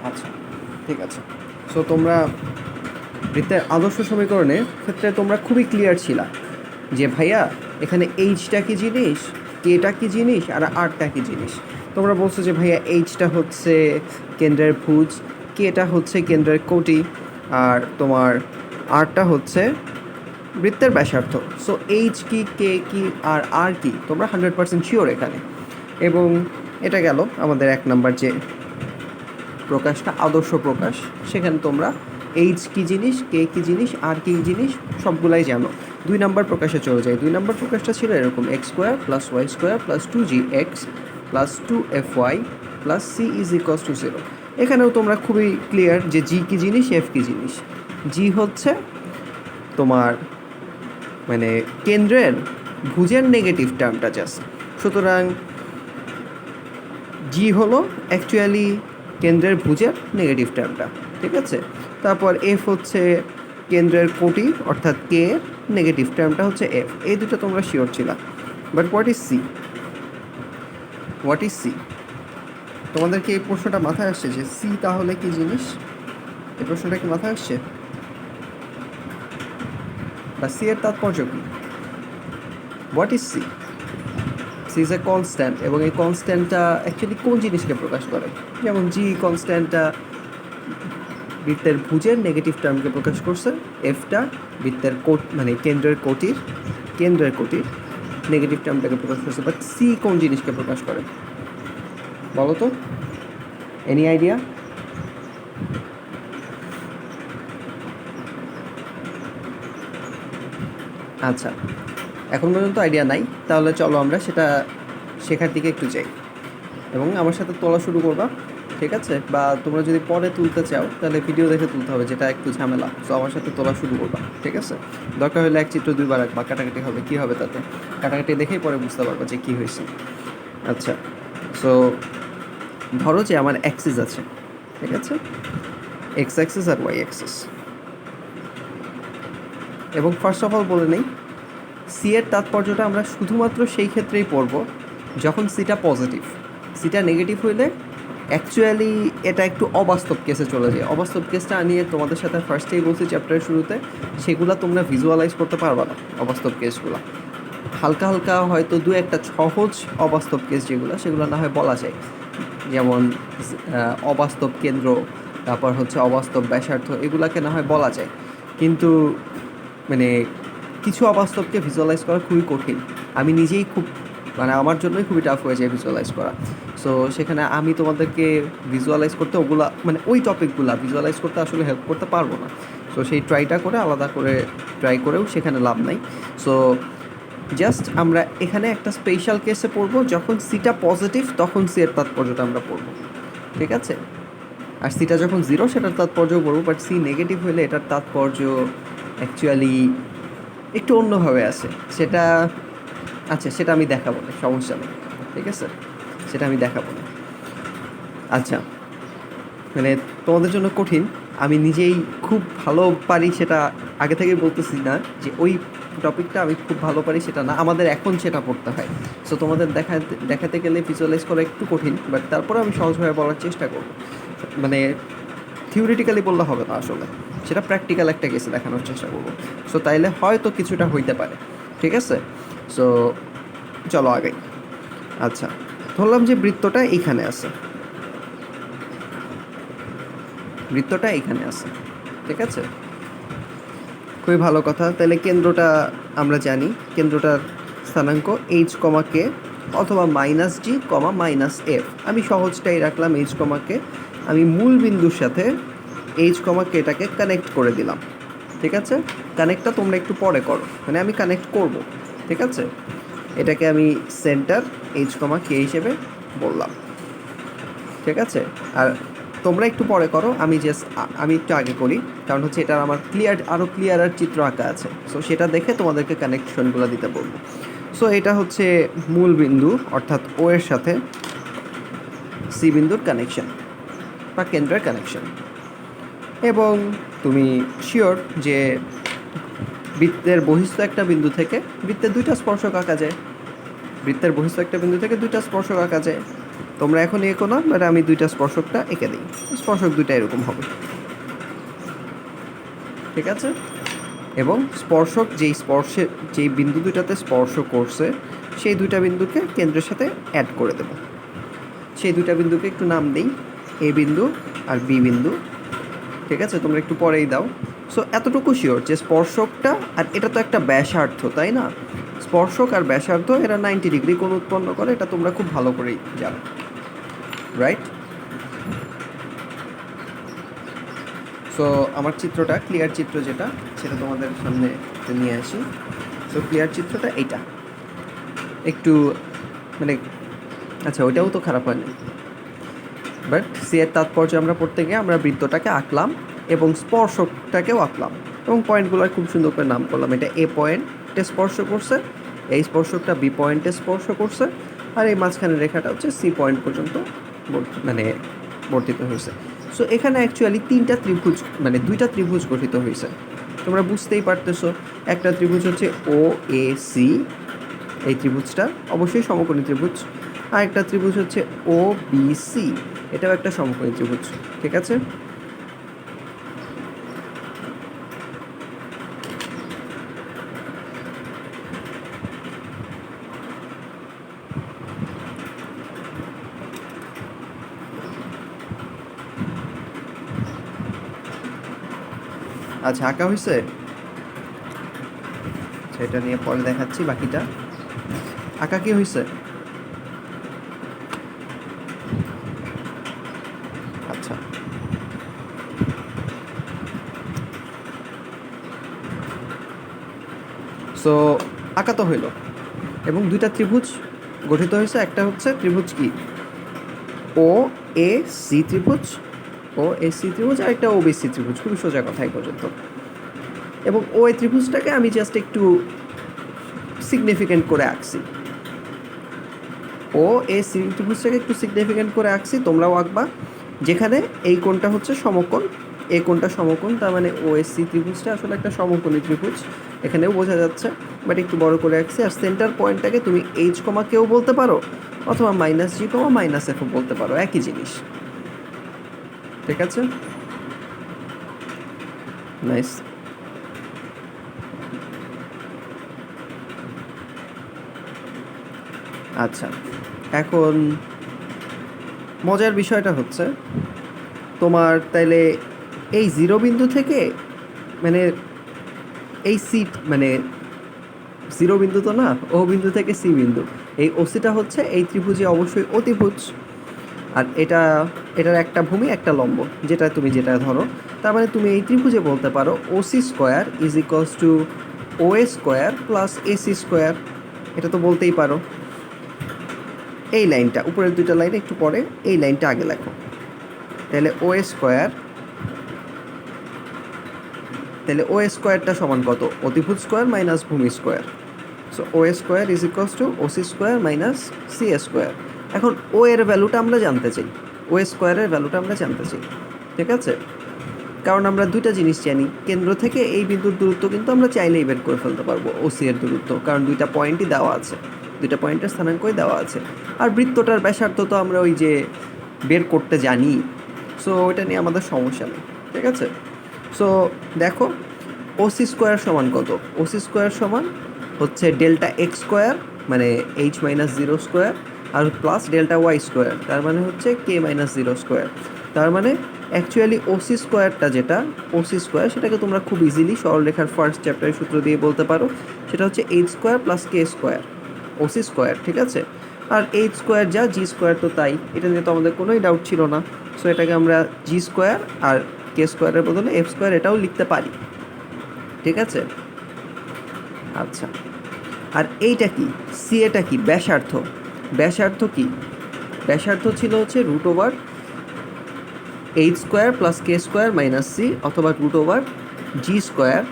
আচ্ছা, ঠিক আছে। সো তোমরা বৃত্তের আদর্শ সমীকরণের ক্ষেত্রে তোমরা খুবই ক্লিয়ার ছিলা যে ভাইয়া এখানে এইচটা কী জিনিস, কেটা কী জিনিস, আর আরটা কী জিনিস। তোমরা বলছো যে ভাইয়া এইচটা হচ্ছে কেন্দ্রের ভুজ, কেটা হচ্ছে কেন্দ্রের কোটি, আর তোমার আরটা হচ্ছে বৃত্তের ব্যাসার্ধ। সো এইচ কি, কে কি, আর কি, তোমরা 100% শিওর এখানে। এবং এটা গেল আমাদের 1 নাম্বার যে প্রকাশটা, আদর্শ প্রকাশ। সেখানে তোমরা এইচ কী জিনিস, কে কী জিনিস, আর কী জিনিস সবগুলাই জানো। 2 নাম্বার প্রকাশে চলে যায়। 2 নাম্বার প্রকাশটা ছিল এরকম: X square plus Y square plus 2gx plus 2fy plus c is equals to 0। এখানেও তোমরা খুবই ক্লিয়ার যে জি কী জিনিস, এফ কী জিনিস। জি হচ্ছে তোমার মানে কেন্দ্রের ভুজের নেগেটিভ টার্মটা জাস্ট। সুতরাং জি হলো অ্যাকচুয়ালি কেন্দ্রের ভুজের নেগেটিভ টার্মটা, ঠিক আছে। তারপর এফ হচ্ছে কেন্দ্রের কোটি অর্থাৎ কে এর নেগেটিভ টার্মটা হচ্ছে এফ। এই দুটো তোমরা শিওর ছিলা। But what is C? What is C? তোমাদেরকে এই প্রশ্নটা মাথায় আসছে যে সি তাহলে কি জিনিস? এই প্রশ্নটা কি মাথায় আসছে? বা সি এর তাৎপর্য কি? What is C? C is a constant, এবং এই কনস্ট্যান্টটা অ্যাকচুয়ালি কোন জিনিসকে প্রকাশ করে? যেমন জি কনস্ট্যান্টটা বৃত্তের ভুজের নেগেটিভ টার্মকে প্রকাশ করছে, এফটা বৃত্তের মানে কেন্দ্রের কোটির নেগেটিভ টার্মটাকে প্রকাশ করছে। বাট সি কোন জিনিসকে প্রকাশ করে বলো তো? Any idea? আচ্ছা, এখন পর্যন্ত আইডিয়া নাই। তাহলে চলো আমরা সেটা শেখার দিকে একটু যাই এবং আমার সাথে তোলা শুরু করবা, ঠিক আছে? বা তোমরা যদি পরে তুলতে চাও তাহলে ভিডিও দেখে তুলতে হবে, যেটা একটু ঝামেলা। সো আমার সাথে তোলা শুরু করবা, ঠিক আছে? দরকার হলে এক চিত্র দুইবার আঁকবা, কাটাকাটি হবে, কী হবে তাতে? কাটাকাটি দেখেই পরে বুঝতে পারবা যে কী হয়েছে। আচ্ছা, সো ধরো যে আমার অ্যাক্সিস আছে, ঠিক আছে? এক্স অ্যাক্সিস আর ওয়াই অ্যাক্সিস। এবং ফার্স্ট অফ অল বলে নেই, সি এর তাৎপর্যটা আমরা শুধুমাত্র সেই ক্ষেত্রেই পড়ব যখন সিটা পজিটিভ। সিটা নেগেটিভ হইলে অ্যাকচুয়ালি এটা একটু অবাস্তব কেসে চলে যায়। অবাস্তব কেসটা নিয়ে তোমাদের সাথে ফার্স্টেই বলছি চ্যাপ্টারের শুরুতে, সেগুলো তোমরা ভিজুয়ালাইজ করতে পারবা না। অবাস্তব কেসগুলো হালকা হালকা হয়তো দু একটা সহজ অবাস্তব কেস যেগুলো, সেগুলো না হয় বলা যায়। যেমন অবাস্তব কেন্দ্র, তারপর হচ্ছে অবাস্তব ব্যাসার্ধ, এগুলাকে না হয় বলা যায়। কিন্তু মানে কিছু অবাস্তবকে ভিজুয়ালাইজ করা খুবই কঠিন। আমি নিজেই খুব মানে আমার জন্যই খুবই টাফ হয়ে যায় ভিজুয়ালাইজ করা। সো সেখানে আমি তোমাদেরকে ভিজুয়ালাইজ করতে ওগুলা মানে ওই টপিকগুলা ভিজুয়ালাইজ করতে আসলে হেল্প করতে পারবো না। সো সেই ট্রাইটা করে আলাদা করে ট্রাই করেও সেখানে লাভ নাই। সো জাস্ট আমরা এখানে একটা স্পেশাল কেসে পড়বো, যখন সিটা পজিটিভ তখন সি এর তাৎপর্যটা আমরা পড়বো, ঠিক আছে? আর সিটা যখন জিরো সেটার তাৎপর্যও পড়বো। বাট সি নেগেটিভ হলে এটার তাৎপর্য অ্যাকচুয়ালি একটু অন্যভাবে আসে। সেটা আচ্ছা, সেটা আমি দেখাবো না, সমস্যা নেই, ঠিক আছে? সেটা আমি দেখাবো না। আচ্ছা, মানে তোমাদের জন্য কঠিন, আমি নিজেই খুব ভালো পারি সেটা আগে থেকেই বলতেছি না যে ওই টপিকটা আমি খুব ভালো পারি সেটা না, আমাদের এখন সেটা পড়তে হয়। সো তোমাদের দেখাতে গেলে ভিজুয়ালাইজ করা একটু কঠিন, বাট তারপরে আমি সহজভাবে বলার চেষ্টা করব। মানে থিওরিটিক্যালি বললে হবে না আসলে, সেটা প্র্যাকটিক্যাল একটা কেসে দেখানোর চেষ্টা করব। সো তাইলে হয়তো কিছুটা হইতে পারে, ঠিক আছে? সো চলো আগে। আচ্ছা, ধরলাম যে বৃত্তটা এইখানে আছে, বৃত্তটা এইখানে আছে, ঠিক আছে? খুবই ভালো কথা। তাহলে কেন্দ্রটা আমরা জানি, কেন্দ্রটার স্থানাঙ্ক এইচ কমা কে অথবা মাইনাস জি কমা মাইনাস এফ। আমি সহজটাই রাখলাম এইচ কমা কে। আমি মূল বিন্দুর সাথে এইচ কমা কেটাকে কানেক্ট করে দিলাম, ঠিক আছে? কানেক্টটা তোমরা একটু পরে করো, মানে আমি কানেক্ট করব, ঠিক আছে? এটাকে আমি সেন্টার এইচ কমা কে হিসেবে বললাম, ঠিক আছে? আর তোমরা একটু পরে করো, আমি একটু আগে করি, কারণ হচ্ছে এটা আমার আরও ক্লিয়ারার চিত্র আঁকা আছে। সো সেটা দেখে তোমাদেরকে কানেকশনগুলো দিতে বলবো। সো এটা হচ্ছে মূল বিন্দু অর্থাৎ ও এর সাথে সি বিন্দুর কানেকশন বা কেন্দ্রের কানেকশন। এবং তুমি শিওর যে বৃত্তের বহিস্থ একটা বিন্দু থেকে বৃত্তের দুইটা স্পর্শক আঁকা যায়, বৃত্তের বহিস্থ একটা বিন্দু থেকে দুইটা স্পর্শক আঁকা যায়, তোমরা এখন এঁকো না, বাট আমি দুইটা স্পর্শকটা এঁকে দিই। স্পর্শক দুইটা এরকম হবে, ঠিক আছে? এবং স্পর্শক যেই বিন্দু দুইটাতে স্পর্শ করছে সেই দুইটা বিন্দুকে কেন্দ্রের সাথে অ্যাড করে দেব। সেই দুইটা বিন্দুকে একটু নাম দিই, এ বিন্দু আর বি বিন্দু, ঠিক আছে? তোমরা একটু পরেই দাও। সো এতটুকু শিওর যে স্পর্শকটা, আর এটা তো একটা ব্যাসার্ধ, তাই না? স্পর্শক আর ব্যাসার্ধ এরা 90 ডিগ্রি কোণ উৎপন্ন করে, এটা তোমরা খুব ভালো করেই জানো, রাইট? সো আমার চিত্রটা, ক্লিয়ার চিত্র যেটা, সেটা তোমাদের সামনে নিয়ে আসি। সো ক্লিয়ার চিত্রটা এইটা একটু মানে, আচ্ছা ওইটাও তো খারাপ হয়নি, বাট সি এর তাৎপর্য আমরা পড়তে গিয়ে আমরা বৃত্তটাকে আঁকলাম এবং স্পর্শকটাকেও আঁকলাম এবং পয়েন্টগুলো খুব সুন্দর করে নাম করলাম। এটা এ পয়েন্টে স্পর্শ করছে, এই স্পর্শকটা বি পয়েন্টে স্পর্শ করছে, আর এই মাঝখানের রেখাটা হচ্ছে সি পয়েন্ট পর্যন্ত মানে বর্তিত হয়েছে। সো এখানে অ্যাকচুয়ালি দুইটা ত্রিভুজ গঠিত হয়েছে। তোমরা বুঝতেই পারতেছো, একটা ত্রিভুজ হচ্ছে ও এ সি, এই ত্রিভুজটা অবশ্যই সমকোণী ত্রিভুজ, আর একটা ত্রিভুজ হচ্ছে ও বি সি, এটাও একটা সমকোণী ত্রিভুজ, ঠিক আছে? আচ্ছা আঁকা হয়েছে, সেটা নিয়ে পরে দেখাচ্ছি। বাকিটা আঁকা কি হয়েছে? আচ্ছা, সো আঁকা তো হইল এবং দুইটা ত্রিভুজ গঠিত হয়েছে। একটা হচ্ছে ত্রিভুজ কি, ও এ সি ত্রিভুজ, ও এ সি ত্রিভুজ, আর একটা ও বি সি ত্রিভুজ, খুবই সোজা কথা এই পর্যন্ত। এবং ও এই ত্রিভুজটাকে আমি জাস্ট একটু সিগনিফিকেন্ট করে আঁকছি, ও এ সি ত্রিভুজটাকে একটু সিগনিফিকেন্ট করে আঁকছি, তোমরাও আঁকবা। যেখানে এই কোণটা হচ্ছে সমকোণ, এই কোণটা সমকোণ, তার মানে ও এস সি ত্রিভুজটা আসলে একটা সমকোণী ত্রিভুজ, এখানেও বোঝা যাচ্ছে, বাট একটু বড় করে আঁকছি। আর সেন্টার পয়েন্টটাকে তুমি এইচ কমা কেও বলতে পারো, অথবা মাইনাস জি কমা মাইনাস এফও বলতে পারো, একই জিনিস, ঠিক আছে? নাইস। আচ্ছা, এখন মজার বিষয়টা হচ্ছে তোমার তাইলে এই জিরো বিন্দু থেকে মানে এই সিট মানে জিরো বিন্দু তো না, ও বিন্দু থেকে সি বিন্দু, এই ওসিটা হচ্ছে এই ত্রিভুজে অবশ্যই অতিভুজ, আর এটার একটা ভূমি একটা লম্ব, যেটা ধরো, তার মানে তুমি এই ত্রিভুজে বলতে পারো OC square is equals to O A square plus AC square, এটা তো বলতেই পারো। এই লাইনটা, উপরের দুইটা লাইন একটু পরে, এই লাইনটা আগে লেখো। তাহলে ও স্কোয়ারটা সমান কত? অতিভুজ স্কোয়ার মাইনাস ভূমি square. So O square is equals to OC square minus C square. এখন ও এর ভ্যালুটা আমরা জানতে চাই, ও স্কোয়ারের ভ্যালুটা আমরা জানতে চাই, ঠিক আছে? কারণ আমরা দুইটা জিনিস জানি, কেন্দ্র থেকে এই বিন্দুর দূরত্ব কিন্তু আমরা চাইলেই বের করে ফেলতে পারবো, ওসি এর দূরত্ব, কারণ দুইটা পয়েন্টই দেওয়া আছে, দুইটা পয়েন্টের স্থানাঙ্কই দেওয়া আছে। আর বৃত্তটার ব্যাসার্ধ তো আমরা ওই যে বের করতে জানি, সো ওইটা নিয়ে আমাদের সমস্যা নেই, ঠিক আছে? সো দেখো, ওসি স্কোয়ার সমান কত? ওসি স্কোয়ার সমান হচ্ছে ডেল্টা এক্স স্কোয়ার মানে এইচ মাইনাস জিরো স্কোয়ার, আর প্লাস ডেল্টা ওয়াই স্কোয়ার, তার মানে হচ্ছে কে মাইনাস জিরো স্কোয়ার। তার মানে অ্যাকচুয়ালি ওসি স্কোয়ারটা যেটা, ওসি স্কোয়ার সেটাকে তোমরা খুব ইজিলি সরলরেখার ফার্স্ট চ্যাপ্টারের সূত্র দিয়ে বলতে পারো, সেটা হচ্ছে এইচ স্কোয়ার প্লাস কে স্কোয়ার, ওসি স্কোয়ার, ঠিক আছে? আর এইচ স্কোয়ার যা, জি স্কোয়ার তো তাই, এটা নিয়ে তো আমাদের কোনোই ডাউট ছিল না। সো এটাকে আমরা জি স্কোয়ার আর কে স্কোয়ারের বদলে এফ স্কোয়ার এটাও লিখতে পারি, ঠিক আছে? আচ্ছা, আর এইটা কি, সি এটা কি? ব্যাসার্ধ। ব্যাসার্ধ কি? ব্যাসার্ধ ছিল হচ্ছে root over H square plus কে স্কোয়ার মাইনাস সি, অথবা রুট ওভার জি স্কোয়ার।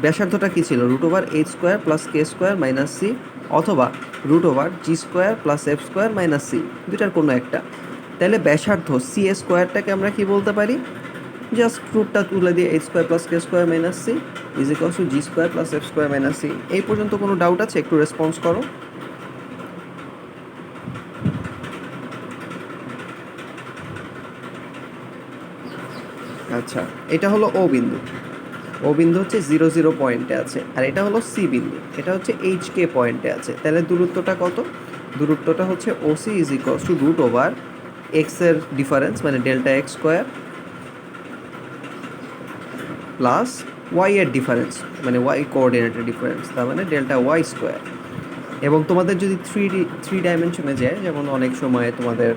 ব্যাসার্ধটা কী ছিল? Root over H square plus কে স্কোয়ার মাইনাস সি, অথবা root over G square plus F square minus C, দুটার কোনো একটা। তাহলে ব্যাসার্ধ সি এ স্কোয়ারটাকে আমরা কি বলতে পারি? জাস্ট রুটটা তুলে দিয়ে H square plus K square minus C is equals to G square plus F square minus C. এই পর্যন্ত কোনো ডাউট আছে? একটু রেসপন্স করো। আচ্ছা, এটা হলো ও বিন্দু। ও বিন্দু হচ্ছে 0 0 পয়েন্টে আছে, আর এটা হলো সি বিন্দু, এটা হচ্ছে এইচ কে পয়েন্টে আছে। তাহলে দূরত্বটা কত? দূরত্বটা হচ্ছে OC is equals to root over এক্সের ডিফারেন্স মানে delta x square plus y এর ডিফারেন্স মানে ওয়াই কোঅর্ডিনেটের ডিফারেন্স, তার মানে ডেল্টা ওয়াই স্কোয়ার। এবং তোমাদের যদি থ্রি ডাইমেনশনে যায়, যেমন অনেক সময় তোমাদের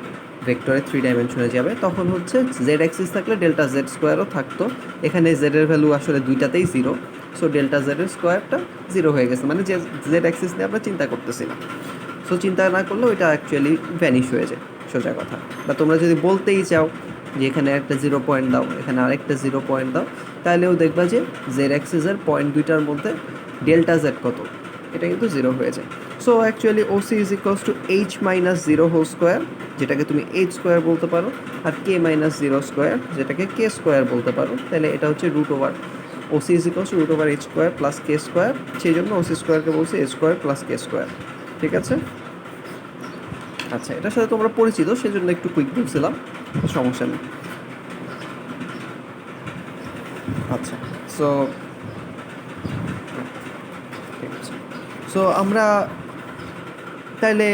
ভেক্টরে 3 ডাইমেনশনে যাবে, তখন হচ্ছে জেড অ্যাক্সিস থাকলে ডেল্টা জেড স্কোয়ারও থাকতো। এখানে জেডের ভ্যালু আসলে দুইটাতেই 0, সো ডেল্টা জেডের স্কোয়ারটা 0 হয়ে গেছে, মানে যে জেড অ্যাক্সিস নিয়ে আমরা চিন্তা করতেছি না। সো চিন্তা না করলে ওইটা অ্যাকচুয়ালি ভ্যানিশ হয়ে যায়, সোজা কথা। বা তোমরা যদি বলতেই চাও যে এখানে একটা 0 পয়েন্ট দাও, এখানে আরেকটা 0 পয়েন্ট দাও, তাহলেও দেখবা যে জেড অ্যাক্সিসের পয়েন্ট দুইটার মধ্যে ডেল্টা জেড কত, এটা কিন্তু 0 হয়ে যায়। So actually OC is equals to h minus 0 whole square, যেটাকে তুমি এইচ স্কোয়ার বলতে পারো, আর কে মাইনাস 0 স্কোয়ার, যেটাকে কে স্কোয়ার বলতে পারো। তাহলে এটা হচ্ছে root over OC is equals to root over H square plus K square, সেই জন্য ওসি স্কোয়ারকে বলছি এইচ স্কোয়ার প্লাস কে স্কোয়ার। ঠিক আছে? আচ্ছা, এটার সাথে তোমরা পরিচিত, সেজন্য একটু কুইক বলছিলাম, সমস্যা নেই। আচ্ছা, সো ঠিক আছে। সো আমরা তাইলে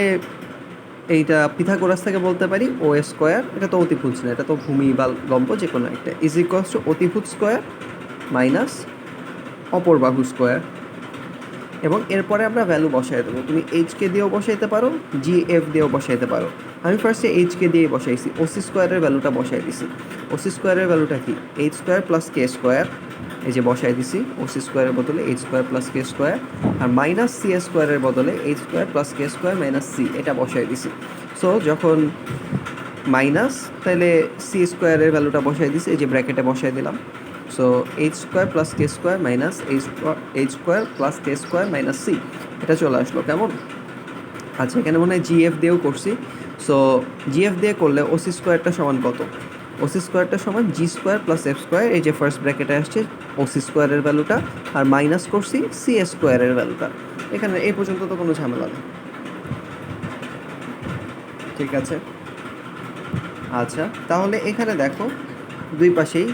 এইটা পিথাগোরাস থেকে বলতে পারি ও স্কোয়ার, এটা তো অতিভুজ না, এটা তো ভূমি বা লম্ব, যে কোনো একটা, ইজ ইকুয়ালস টু অতিভুজ স্কোয়ার মাইনাস অপর বাহু স্কোয়ার। এবং এরপরে আমরা ভ্যালু বসাই দেবো। তুমি এইচকে দিয়েও বসাইতে পারো, জি এফ দিয়েও বসাইতে পারো। আমি ফার্স্টে এইচকে দিয়ে বসাইছি, ওসি স্কোয়ারের ভ্যালুটা বসাই দিছি। ওসি স্কোয়ারের ভ্যালুটা কি? এইচ স্কোয়ার প্লাস কে স্কোয়ার, এই যে বসাই দিছি। ওসি স্কোয়ারের বদলে এইচ স্কোয়ার প্লাস কে স্কোয়ার, আর মাইনাস সি স্কোয়ারের বদলে এইচ স্কোয়ার প্লাস কে স্কোয়ার মাইনাস সি, এটা বসাই দিছি। সো যখন মাইনাস, তাহলে সি স্কোয়ারের ভ্যালুটা বসাই দিছি, এই যে ব্র্যাকেটে বসাই দিলাম। সো এইচ স্কোয়ার প্লাস কে square minus H square plus কে স্কোয়ার মাইনাস সি, এটা চলে আসলো কেমন? আচ্ছা, এখানে মনে হয় জিএফ দিয়েও করছি। সো জিএফ দিয়ে করলে ওসি স্কোয়ারটা সমান কত? ওসি স্কোয়ারটা সমান জি স্কোয়ার প্লাস এফ স্কোয়ার, এই যে ফার্স্ট ব্র্যাকেটে আসছে ওসি স্কোয়ারের ভ্যালুটা, আর মাইনাস করছি সি স্কোয়ারের ভ্যালুটা। এখানে এই পর্যন্ত তো কোনো ঝামেলা নেই। ঠিক আছে? আচ্ছা, তাহলে এখানে দেখো দুই পাশেই,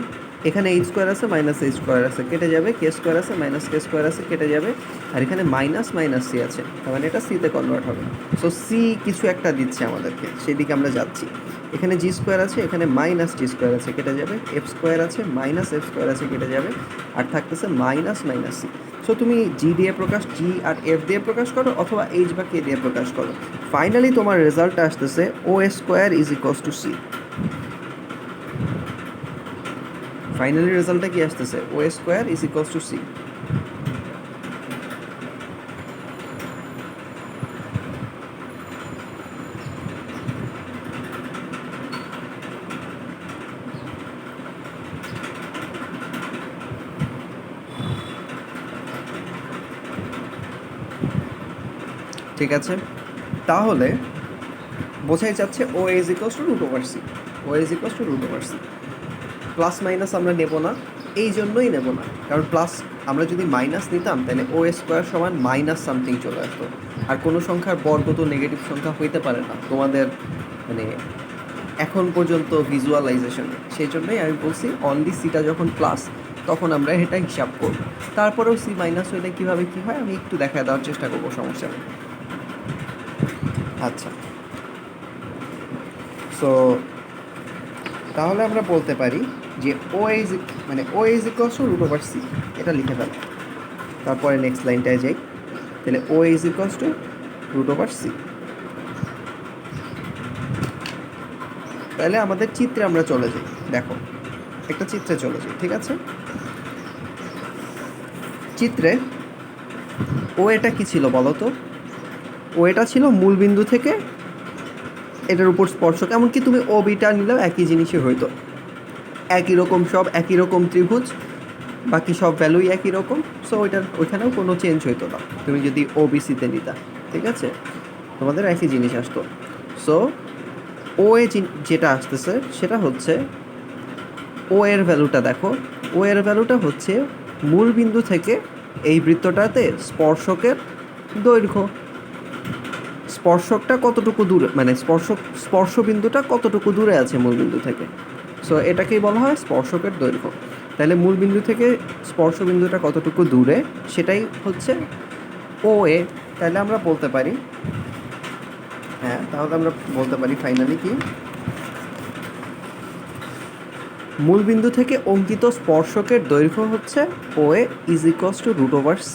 এখানে এইচ স্কোয়ার আছে মাইনাস এইচ স্কোয়ার আছে, কেটে যাবে, কে স্কোয়ার আছে মাইনাস কে স্কোয়ার আছে, কেটে যাবে, আর এখানে মাইনাস মাইনাস সি আছে, তার মানে এটা সিতে কনভার্ট হবে। সো সি কিছু একটা দিচ্ছে আমাদেরকে, সেদিকে আমরা যাচ্ছি। এখানে জি স্কোয়ার আছে, এখানে মাইনাস জি স্কোয়ার আছে, কেটে যাবে, এফ স্কোয়ার আছে মাইনাস এফ স্কোয়ার আছে, কেটে যাবে, আর থাকতেছে মাইনাস মাইনাস সি। সো তুমি জি দিয়ে প্রকাশ, জি আর এফ দিয়ে প্রকাশ করো, অথবা এইচ বা কে দিয়ে প্রকাশ করো। ফাইনালি তোমার রেজাল্টটা আসতেছে O square is equals to C. Finally রেজাল্টটা কি আসতেছে? O square is equals to C. ঠিক আছে, তাহলে বোঝাই যাচ্ছে O is equals to root over C. O is equals to root over C. Plus minus আমরা নেব না, এই জন্যই নেব না, কারণ প্লাস আমরা যদি মাইনাস নিতাম তাহলে ও স্কোয়ার সমান মাইনাস সামথিং চলে আসতো। আর কোনো সংখ্যার বর্গ তো নেগেটিভ সংখ্যা হইতে পারে না তোমাদের মানে এখন পর্যন্ত ভিজুয়ালাইজেশনে। সেই জন্যই আমি বলছি অনলি সিটা যখন প্লাস, তখন আমরা এটা হিসাব করব। তারপরেও সি মাইনাস হইলে কীভাবে কী হয় আমি একটু দেখা দেওয়ার চেষ্টা করবো, সমস্যা নেই। আচ্ছা, সো তাহলে আমরা বলতে পারি যে ও ইজ মানে O is equals to root over C, এটা লিখে ফেল। তারপরে নেক্সট লাইনটায় যাই, তাহলে O is equals to root over C. তাহলে আমাদের চিত্রে আমরা চলে যাই, দেখো একটা চিত্রে চলে যাই। ঠিক আছে, চিত্রে ও এটা কি ছিল বলো তো? ও এটা ছিল মূল বিন্দু থেকে এটার উপর স্পর্শক, এমনকি তুমি ও বিটা নিলেও একই জিনিসই হইতো, একই রকম সব, একই রকম ত্রিভুজ, বাকি সব ভ্যালুই একই রকম। সো ওইখানেও কোনো চেঞ্জ হইতো না তুমি যদি ও বিসিতে নিতা। ঠিক আছে, তোমাদের একই জিনিস আসতো। সো ও এ যেটা আসতেছে সেটা হচ্ছে, ও এর ভ্যালুটা দেখো, ও এর ভ্যালুটা হচ্ছে মূল বিন্দু থেকে এই বৃত্তটাতে স্পর্শকের দৈর্ঘ্য। স্পর্শকটা কতটুকু দূরে, মানে স্পর্শবিন্দুটা কতটুকু দূরে আছে মূল বিন্দু থেকে। সো এটাকেই বলা হয় স্পর্শকের দৈর্ঘ্য। তাহলে মূল বিন্দু থেকে স্পর্শ বিন্দুটা কতটুকু দূরে সেটাই হচ্ছে ও এ। তাহলে আমরা বলতে পারি, হ্যাঁ তাহলে আমরা বলতে পারি ফাইনালি কি, মূল বিন্দু থেকে অঙ্কিত স্পর্শকের দৈর্ঘ্য হচ্ছে ও A is equals to √/c।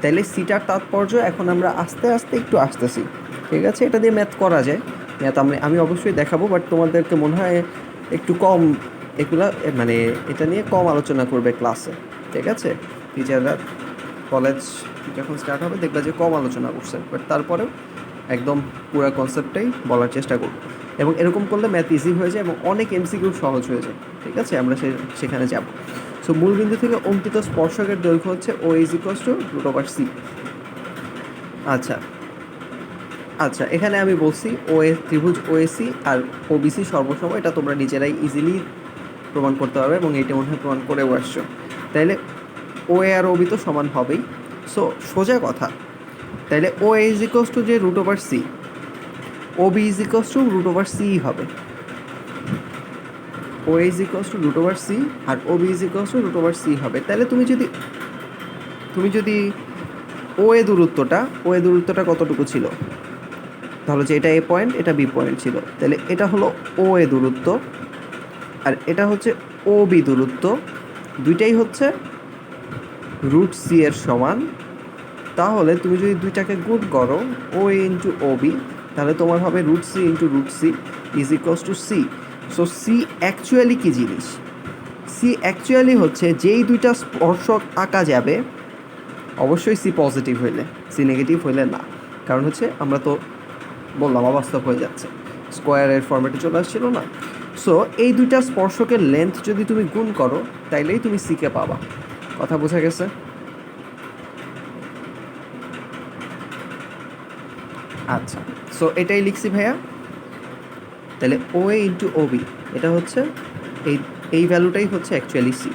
তাহলে সিটার তাৎপর্য এখন আমরা আস্তে আস্তে একটু আসতেছি, ঠিক আছে? এটা দিয়ে ম্যাথ করা যায়, ম্যাথ আমি অবশ্যই দেখাবো, বাট তোমাদেরকে মনে হয় একটু কম এগুলা মানে এটা নিয়ে কম আলোচনা করবে ক্লাসে, ঠিক আছে? টিচাররা কলেজ যখন স্টার্ট হবে দেখবা যে কম আলোচনা করছে, বাট তারপরেও একদম পুরো কনসেপ্টটাই বলার চেষ্টা করব। এবং এরকম করলে ম্যাথ ইজি হয়ে যায় এবং অনেক এমসিকিউ সহজ হয়ে যায়, ঠিক আছে? আমরা সেখানে যাব। সো মূলবিন্দু থেকে অঙ্কিত স্পর্শকের দৈর্ঘ্য হচ্ছে ও ইজ ইকুয়ালস টু √/c। আচ্ছা আচ্ছা, এখানে আমি বলছি ত্রিভুজ ওএসি আর ওবিসি সর্বসময়, এটা তোমরা নিজেরাই ইজিলি প্রমাণ করতে পারবে এবং এইটা মনে হয় প্রমাণ করেও আসছো। তাইলে ও এ আর ওবি তো সমান হবেই। সো সোজা কথা, তাইলে O A is equals to যে √/c, OB is equals to √/c হবে। O A is equals to √/c আর OB is equals to √/c হবে। তাহলে তুমি যদি ও এ দূরত্বটা কতটুকু ছিল, তাহলে যে এটা এ পয়েন্ট এটা বি পয়েন্ট ছিল, তাহলে এটা হলো ও এ দূরত্ব আর এটা হচ্ছে ও বি দূরত্ব, দুইটাই হচ্ছে √c এর সমান। তাহলে তুমি যদি দুইটাকে গুণ করো ও এ ইন্টু ও বি, তাহলে তোমার হবে √c into √c is equals to c। So C actually কী জিনিস? সি অ্যাকচুয়ালি হচ্ছে যেই দুইটা স্পর্শক আঁকা যাবে, অবশ্যই সি পজিটিভ হইলে, সি নেগেটিভ হইলে না, কারণ হচ্ছে আমরা তো বললাম অবাস্তব হয়ে যাচ্ছে, স্কোয়ারের ফর্মেটে চলে আসছিল না। সো এই দুইটা স্পর্শকের লেন্থ যদি তুমি গুণ করো তাইলেই তুমি সিকে পাবা। কথা বোঝা গেছে? আচ্ছা, সো এটাই লিখছি ভাইয়া। তাহলে ও এ ইন্টু ও বি, এটা হচ্ছে এই ভ্যালুটাই হচ্ছে অ্যাকচুয়ালি সি।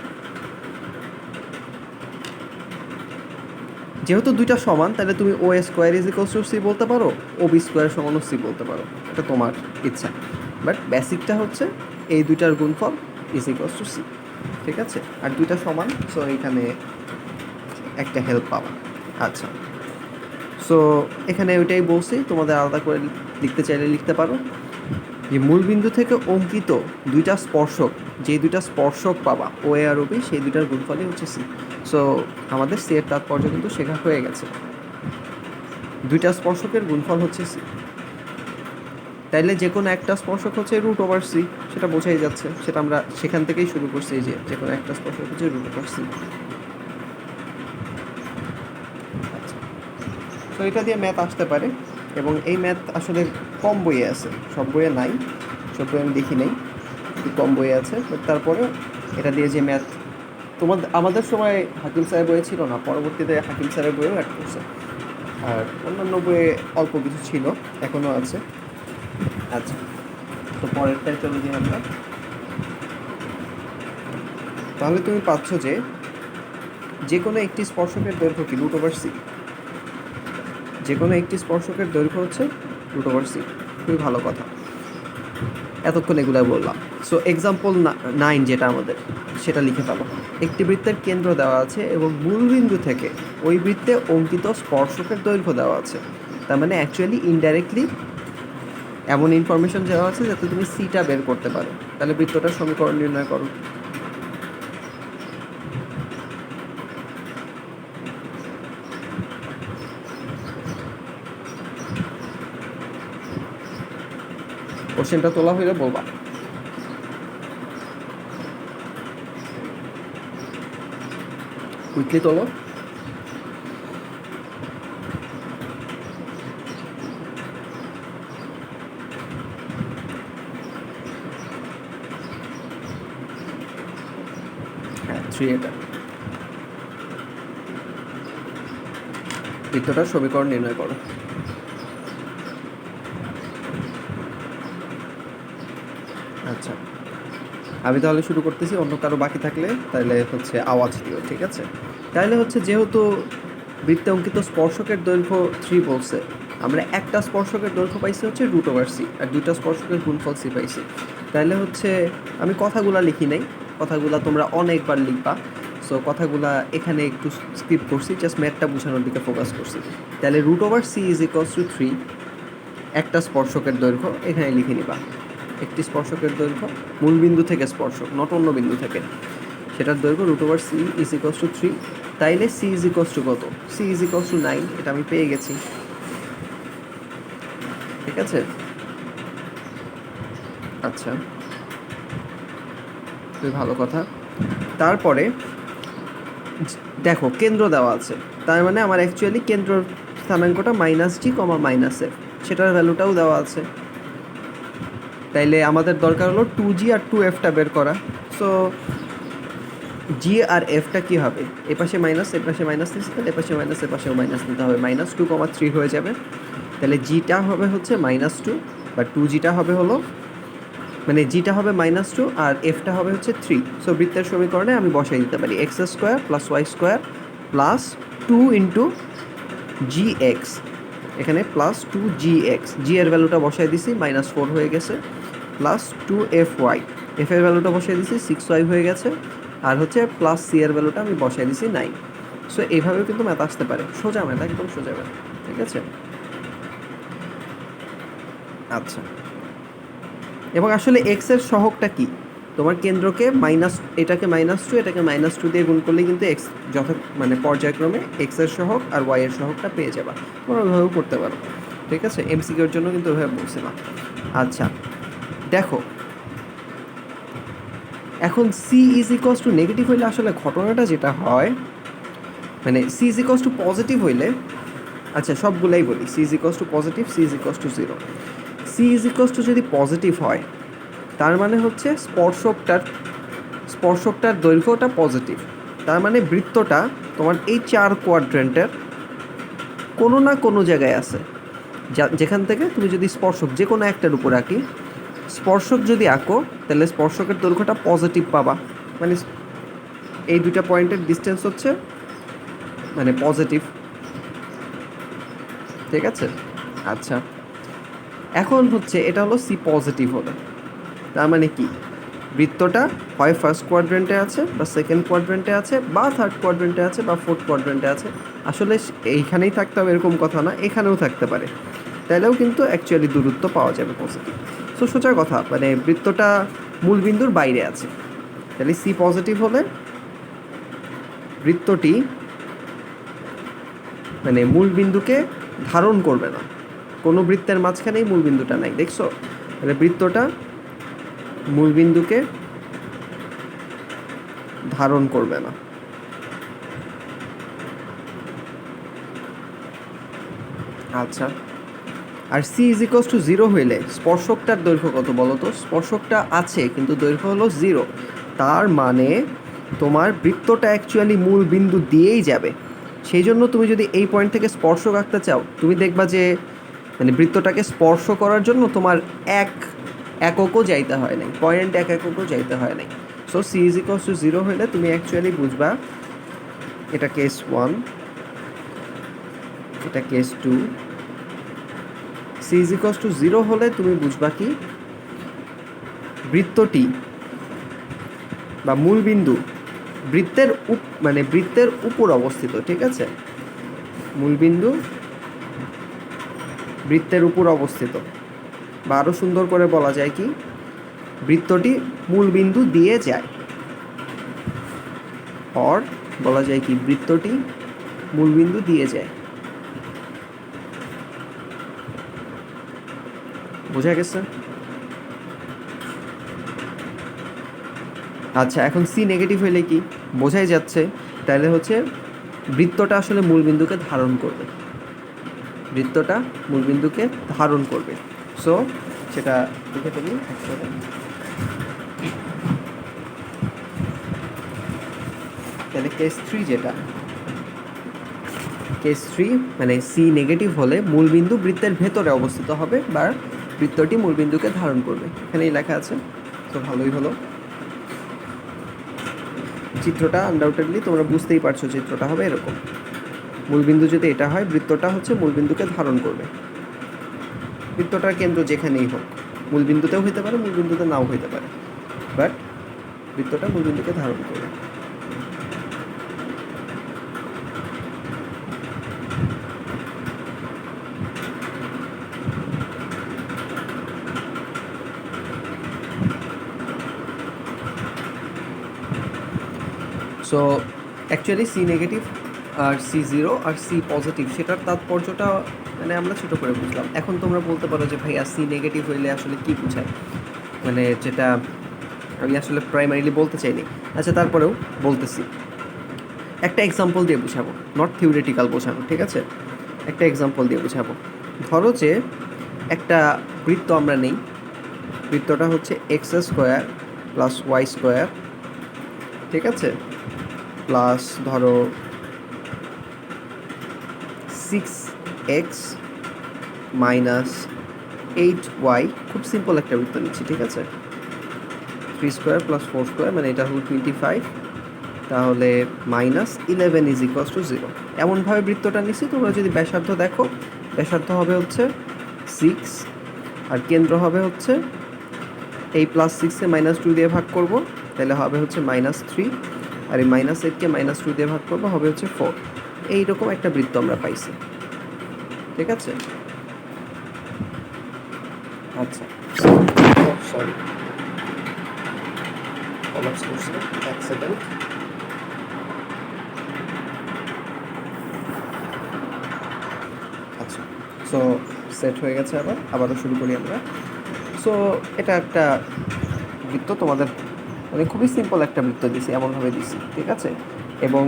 যেহেতু দুইটা সমান, তাহলে তুমি O A square is equals to C বলতে পারো, ও বি স্কোয়ার সমান সি বলতে পারো, এটা তোমার ইচ্ছা। বাট বেসিকটা হচ্ছে এই দুইটার গুণফল ইজ ইকুয়ালস টু সি, ঠিক আছে? আর দুইটা সমান, সো এখানে একটা হেল্প পাবা। আচ্ছা, সো এখানে ওইটাই বলছি, তোমাদের আলাদা করে লিখতে চাইলে লিখতে পারো যে মূলবিন্দু থেকে অঙ্কিত দুইটা স্পর্শক, যে দুইটা স্পর্শক পাবা ও এ আর ও বি, সেই দুইটার গুণফলই হচ্ছে সি। সো আমাদের সি এর তাৎপর্য কিন্তু শেখা হয়ে গেছে, দুইটা স্পর্শকের গুণফল হচ্ছে সি। তাইলে যে কোনো একটা স্পর্শক হচ্ছে √/c, সেটা বোঝাই যাচ্ছে, সেটা আমরা সেখান থেকেই শুরু করছি, যে যে কোনো একটা স্পর্শক হচ্ছে √/c। আচ্ছা, তো এটা দিয়ে ম্যাথ আসতে পারে এবং এই ম্যাথ আসলে কম বইয়ে আছে, সব বইয়ে নাই, সব বইয়ে আমি দেখি নাই, একটু কম বইয়ে আছে। বাট তারপরেও এটা দিয়ে যে ম্যাথ আমাদের সময় হাকিম স্যারের বইয়ে ছিল না, পরবর্তীতে হাকিম স্যারের বইয়েও অ্যাড করছে, আর অন্যান্য বইয়ে অল্প কিছু ছিল, এখনও আছে। আচ্ছা, তো পরেরটায় চলে যাই আমরা। তাহলে তুমি পাচ্ছ যে কোনো একটি স্পর্শকের দৈর্ঘ্য কি √/c, যে কোনো একটি স্পর্শকের দৈর্ঘ্য হচ্ছে √/c। খুবই ভালো কথা, এতক্ষণ এগুলো বললাম। সো এক্সাম্পল 9 যেটা আমাদের, সেটা লিখে ফেলো। একটি বৃত্তের কেন্দ্র দেওয়া আছে এবং মূলবিন্দু থেকে ওই বৃত্তে অঙ্কিত স্পর্শকের দৈর্ঘ্য দেওয়া আছে। তার মানে অ্যাকচুয়ালি ইনডাইরেক্টলি এমন ইনফরমেশন দেওয়া আছে যাতে তুমি সিটা বের করতে পারো। তাহলে বৃত্তটার সমীকরণ নির্ণয় করো। কোশ্চেনটা তোলা হইলে বলবা। কুইকলি তোলো। হ্যাঁ, 3 এটা বৃত্তটার সমীকরণ নির্ণয় করো। আচ্ছা, আমি তাহলে শুরু করতেছি, অন্য কারো বাকি থাকলে তাহলে হচ্ছে আওয়াজ দিও, ঠিক আছে? তাহলে হচ্ছে যেহেতু বৃত্তে অঙ্কিত স্পর্শকের দৈর্ঘ্য 3 বলছে, আমরা একটা স্পর্শকের দৈর্ঘ্য পাইছি হচ্ছে √c, আর দুইটা স্পর্শকের গুণফল c পাইছি। তাহলে হচ্ছে আমি কথাগুলা লিখি নাই, কথাগুলা তোমরা অনেকবার লিখবা। সো কথাগুলা এখানে একটু স্কিপ করছি, জাস্ট ম্যাথটা বোঝানোর দিকে ফোকাস করছি। তাহলে √c = 3 একটা স্পর্শকের দৈর্ঘ্য এখানে লিখে নিবা। একটি স্পর্শকের দৈর্ঘ্য মূলবিন্দু থেকে স্পর্শক, নট অন্য বিন্দু থেকে, সেটার দৈর্ঘ্য √c = 3। তাইলে c কত? c = 9, এটা আমি পেয়ে গেছি। ঠিক আছে, আচ্ছা, খুবই ভালো কথা। তারপরে দেখো কেন্দ্র দেওয়া আছে, তার মানে আমার অ্যাকচুয়ালি কেন্দ্র স্থানাঙ্কটা -g, -f, সেটার ভ্যালুটাও দেওয়া আছে। তাইলে আমাদের দরকার হলো 2g আর 2fটা বের করা। সো g আর fটা কী হবে? এপাশে মাইনাস, এপাশে মাইনাস নিচ্ছে, তাহলে এপাশে মাইনাস, এপাশেও মাইনাস নিতে হবে, -2, 3 হয়ে যাবে। তাহলে জিটা হবে হচ্ছে -2, বা 2gটা হবে হলো, মানে জিটা হবে -2 আর এফটা হবে হচ্ছে 3। সো বৃত্তের সমীকরণে আমি বসাই দিতে পারি x² + y² + 2 × gx, এখানে +2gx, g এর ভ্যালুটা বসাই দিছি, -4 হয়ে গেছে, +2fy, f এর ভ্যালুটা বসাই দিছি 6y হয়ে গেছে, আর হচ্ছে +c এর ভ্যালুটা আমি বসাই দিছি 9। সো এইভাবেও কিন্তু ম্যাথ আসতে পারে, সোজা ম্যাথ, একদম সোজা ম্যাথ। ঠিক আছে, আচ্ছা। এবং আসলে x এর সহগটা কি? তোমার কেন্দ্রকে এটাকে -2, এটাকে -2 দিয়ে গুণ করলে কিন্তু x মানে পর্যায়ক্রমে x এর সহগ আর y এর সহগটা পেয়ে যাবা। তোমরা ওইভাবেও করতে পারো। ঠিক আছে, এমসিকিউর জন্য কিন্তু ওইভাবে বলছিলাম। আচ্ছা, দেখো এখন c নেগেটিভ হইলে আসলে ঘটনাটা যেটা হয়, মানে c পজিটিভ হইলে, আচ্ছা সবগুলাই বলি, c পজিটিভ, c 0। c যদি পজিটিভ হয়, তার মানে হচ্ছে স্পর্শকটার দৈর্ঘ্যটা পজিটিভ। তার মানে বৃত্তটা তোমার এই 4 কোয়াড্রেন্টের কোনো না কোনো জায়গায় আছে, যেখান থেকে তুমি যদি স্পর্শক যে কোনো একটার উপর আঁকি, স্পর্শক যদি আঁকো, তাহলে স্পর্শকের দৈর্ঘ্যটা পজিটিভ পাবা। মানে এই দুইটা পয়েন্টের ডিস্টেন্স হচ্ছে মানে পজিটিভ। ঠিক আছে, আচ্ছা, এখন হচ্ছে এটা হলো সি পজিটিভ হলো, তার মানে কি? বৃত্তটা হয় ফার্স্ট কোয়াড্রেন্টে আছে, বা সেকেন্ড কোয়াড্রেন্টে আছে, বা থার্ড কোয়াড্রেন্টে আছে, বা ফোর্থ কোয়াড্রেন্টে আছে। আসলে এইখানেই থাকতে হবে এরকম কথা না, এখানেও থাকতে পারে, তাইলেও কিন্তু অ্যাকচুয়ালি দূরত্ব পাওয়া যাবে পজিটিভ। সো সোজা কথা, মানে বৃত্তটা মূলবিন্দুর বাইরে আছে, তাহলে সি পজিটিভ হলে বৃত্তটি মানে মূলবিন্দুকে ধারণ করবে না, কোনো বৃত্তের মাঝখানেই মূলবিন্দুটা নাই, দেখছো? তাহলে বৃত্তটা মূলবিন্দুকে ধারণ করবে না। আচ্ছা, আর c = 0 হইলে স্পর্শকটার দৈর্ঘ্য কত বলো তো? স্পর্শকটা আছে কিন্তু দৈর্ঘ্য হলো 0, তার মানে তোমার বৃত্তটা অ্যাকচুয়ালি মূল বিন্দু দিয়েই যাবে। সেই জন্য তুমি যদি এই পয়েন্ট থেকে স্পর্শক আঁকতে চাও, তুমি দেখবা যে মানে বৃত্তটাকে স্পর্শ করার জন্য তোমার এককও যাইতে হয় নাই, 0.1 এককও যাইতে হয় নাই। সো c = 0 হইলে তুমি অ্যাকচুয়ালি বুঝবা এটা কেস 1, এটা কেস 2। c = 0 হলে তুমি বুঝবা কি বৃত্তটি বা মূলবিন্দু বৃত্তের উপর অবস্থিত। ঠিক আছে, মূলবিন্দু বৃত্তের উপর অবস্থিত, বা আরও সুন্দর করে বলা যায় কি বৃত্তটি মূলবিন্দু দিয়ে যায়, অর বলা যায় কি বৃত্তটি মূলবিন্দু দিয়ে যায়। বোঝা গেছে? আচ্ছা, এখন সি নেগেটিভ হইলে কি বোঝাই যাচ্ছে, তাহলে হচ্ছে বৃত্তটা আসলে মূলবিন্দুকে ধারণ করবে, বৃত্তটা মূলবিন্দুকে ধারণ করবে। সো সেটা লিখে ফেলি। তাহলে কেস 3 যেটা, কেস 3 মানে সি নেগেটিভ হলে মূলবিন্দু বৃত্তের ভেতরে অবস্থিত হবে, বা বৃত্তটি মূলবিন্দুকে ধারণ করবে, এখানেই লেখা আছে। তো ভালোই হলো, চিত্রটা আনডাউটেডলি তোমরা বুঝতেই পারছো, চিত্রটা হবে এরকম। মূলবিন্দু যদি এটা হয়, বৃত্তটা হচ্ছে মূলবিন্দুকে ধারণ করবে। বৃত্তটার কেন্দ্র যেখানেই হোক, মূলবিন্দুতেও হইতে পারে, মূলবিন্দুতে নাও হইতে পারে, বাট বৃত্তটা মূলবিন্দুকে ধারণ করবে। সো অ্যাকচুয়ালি সি নেগেটিভ আর সি জিরো আর সি পজিটিভ সেটার তাৎপর্যটা মানে আমরা ছোটো করে বুঝলাম। এখন তোমরা বলতে পারো যে ভাইয়া সি নেগেটিভ হইলে আসলে কী বোঝায়, মানে যেটা আমি আসলে প্রাইমারিলি বলতে চাইনি। আচ্ছা তারপরেও বলতেছি, একটা এক্সাম্পল দিয়ে বোঝাবো, নট থিওরিটিক্যাল বোঝানো, ঠিক আছে? একটা এক্সাম্পল দিয়ে বোঝাবো। ধরো যে একটা বৃত্ত আমরা নেই, বৃত্তটা হচ্ছে x square plus Y square, ঠিক আছে, প্লাস ধরো 6x মাইনাস 8y, খুব সিম্পল একটা বৃত্ত নিচ্ছি, ঠিক আছে। 3 স্কোয়ার প্লাস 4 স্কোয়ার মানে এটা হলো 25, তাহলে মাইনাস 11 ইজ ইকুয়ালস টু 0। এমনভাবে বৃত্তটা নিচ্ছি, তোমরা যদি ব্যাসার্ধ দেখো, ব্যাসার্ধ হবে হচ্ছে 6 আর কেন্দ্র হবে হচ্ছে এই প্লাস 6-এ -2 দিয়ে ভাগ করব, তাহলে হবে হচ্ছে -3, আর এই -8-কে -2 দিয়ে ভাগ করবো হবে হচ্ছে 4। এইরকম একটা বৃত্ত আমরা পাইছি, ঠিক আছে। আচ্ছা সরি, কলাপস করছে, এক সেকেন্ড। আচ্ছা, সো সেট হয়ে গেছে, আবারও শুরু করি আমরা। সো এটা একটা বৃত্ত, তোমাদের মানে খুবই সিম্পল একটা বৃত্ত দিছি, এমনভাবে দিছি, ঠিক আছে, এবং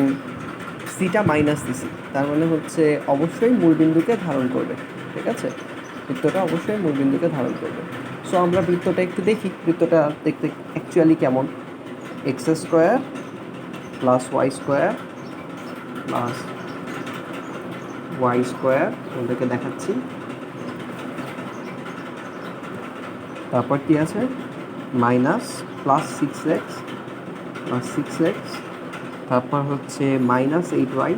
সিটা মাইনাস দিছি, তার মানে হচ্ছে অবশ্যই মূলবিন্দুকে ধারণ করবে, ঠিক আছে, বৃত্তটা অবশ্যই মূলবিন্দুকে ধারণ করবে। সো আমরা বৃত্তটা একটু দেখি, বৃত্তটা দেখতে অ্যাকচুয়ালি কেমন। X square plus Y square plus Y square, ওদেরকে দেখাচ্ছি। তারপর কি আছে, minus plus 6x plus 6x, তারপর হচ্ছে -8y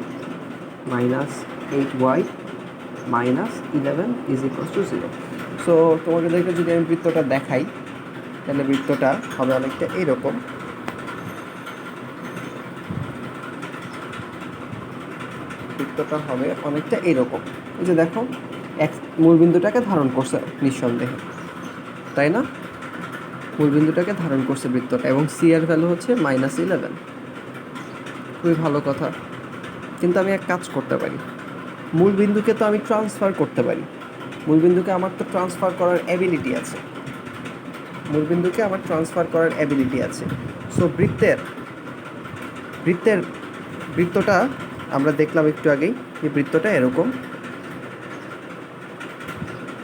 -8y -11 is equals to 0। So তোমাদেরকে যদি আমি বৃত্তটা দেখাই, তাহলে বৃত্তটা হবে অনেকটা এইরকম। বৃত্তটা হবে অনেকটা এইরকম, এই যে দেখো মূলবিন্দুটাকে ধারণ করছে নিঃসন্দেহে, তাই না? মূলবিন্দুটাকে ধারণ করছে বৃত্তটা, এবং সি এর ভ্যালু হচ্ছে -11। খুবই ভালো কথা, কিন্তু আমি এক কাজ করতে পারি, মূলবিন্দুকে তো আমি ট্রান্সফার করতে পারি, মূলবিন্দুকে আমার তো ট্রান্সফার করার অ্যাবিলিটি আছে, মূলবিন্দুকে আমার ট্রান্সফার করার অ্যাবিলিটি আছে। সো বৃত্তটা আমরা দেখলাম একটু আগেই, এই বৃত্তটা এরকম।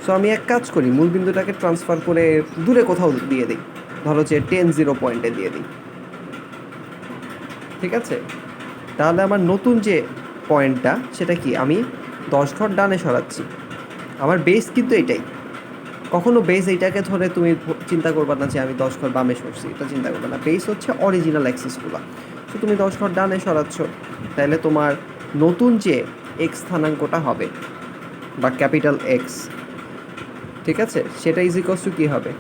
সো আমি এক কাজ করি, মূলবিন্দুটাকে ট্রান্সফার করে দূরে কোথাও দিয়ে দিই, ধরো যে 10-0 পয়েন্টে দিয়ে দিই, ঠিক আছে। তাহলে আমার নতুন যে পয়েন্টটা সেটা কি, আমি 10 ঘর ডানে সরাচ্ছি, আমার বেস কিন্তু এটাই। কখনো বেস এইটাকে ধরে তুমি চিন্তা করবে না যে আমি 10 ঘর বামে সরছি, এটা চিন্তা করবে না, বেস হচ্ছে অরিজিনাল অ্যাক্সিসগুলো। সো তুমি 10 ঘর ডানে সরাচ্ছ, তাহলে তোমার নতুন যে এক্স স্থানাঙ্কটা হবে বা ক্যাপিটাল এক্স, ঠিক আছে, সেটা ইজ ইকুয়ালস টু কী হবে,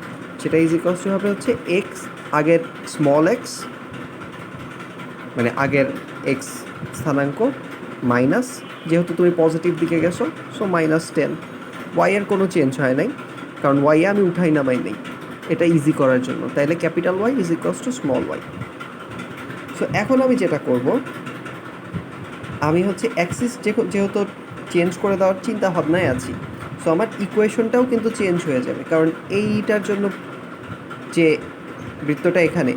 সেটা ইজ ইকুয়ালস টু হবে হচ্ছে এক্স আগের স্মল এক্স, মানে আগের এক্স স্থানাঙ্ক মাইনাস, যেহেতু তুমি পজিটিভ দিকে গেছো সো -10। ওয়াইয়ের কোনো চেঞ্জ হয় নাই, কারণ ওয়াইয়ে আমি উঠাই নামাই নেই, এটা ইজি করার জন্য, তাইলে capital Y is equals to small y. So এখন আমি যেটা করব, আমি হচ্ছে অ্যাক্সিস যেহেতু চেঞ্জ করে দেওয়ার চিন্তা ভাবনায় আছি, সো আমার ইকুয়েশনটাও কিন্তু চেঞ্জ হয়ে যাবে, কারণ এইটার জন্য যে বৃত্তটা এখানে,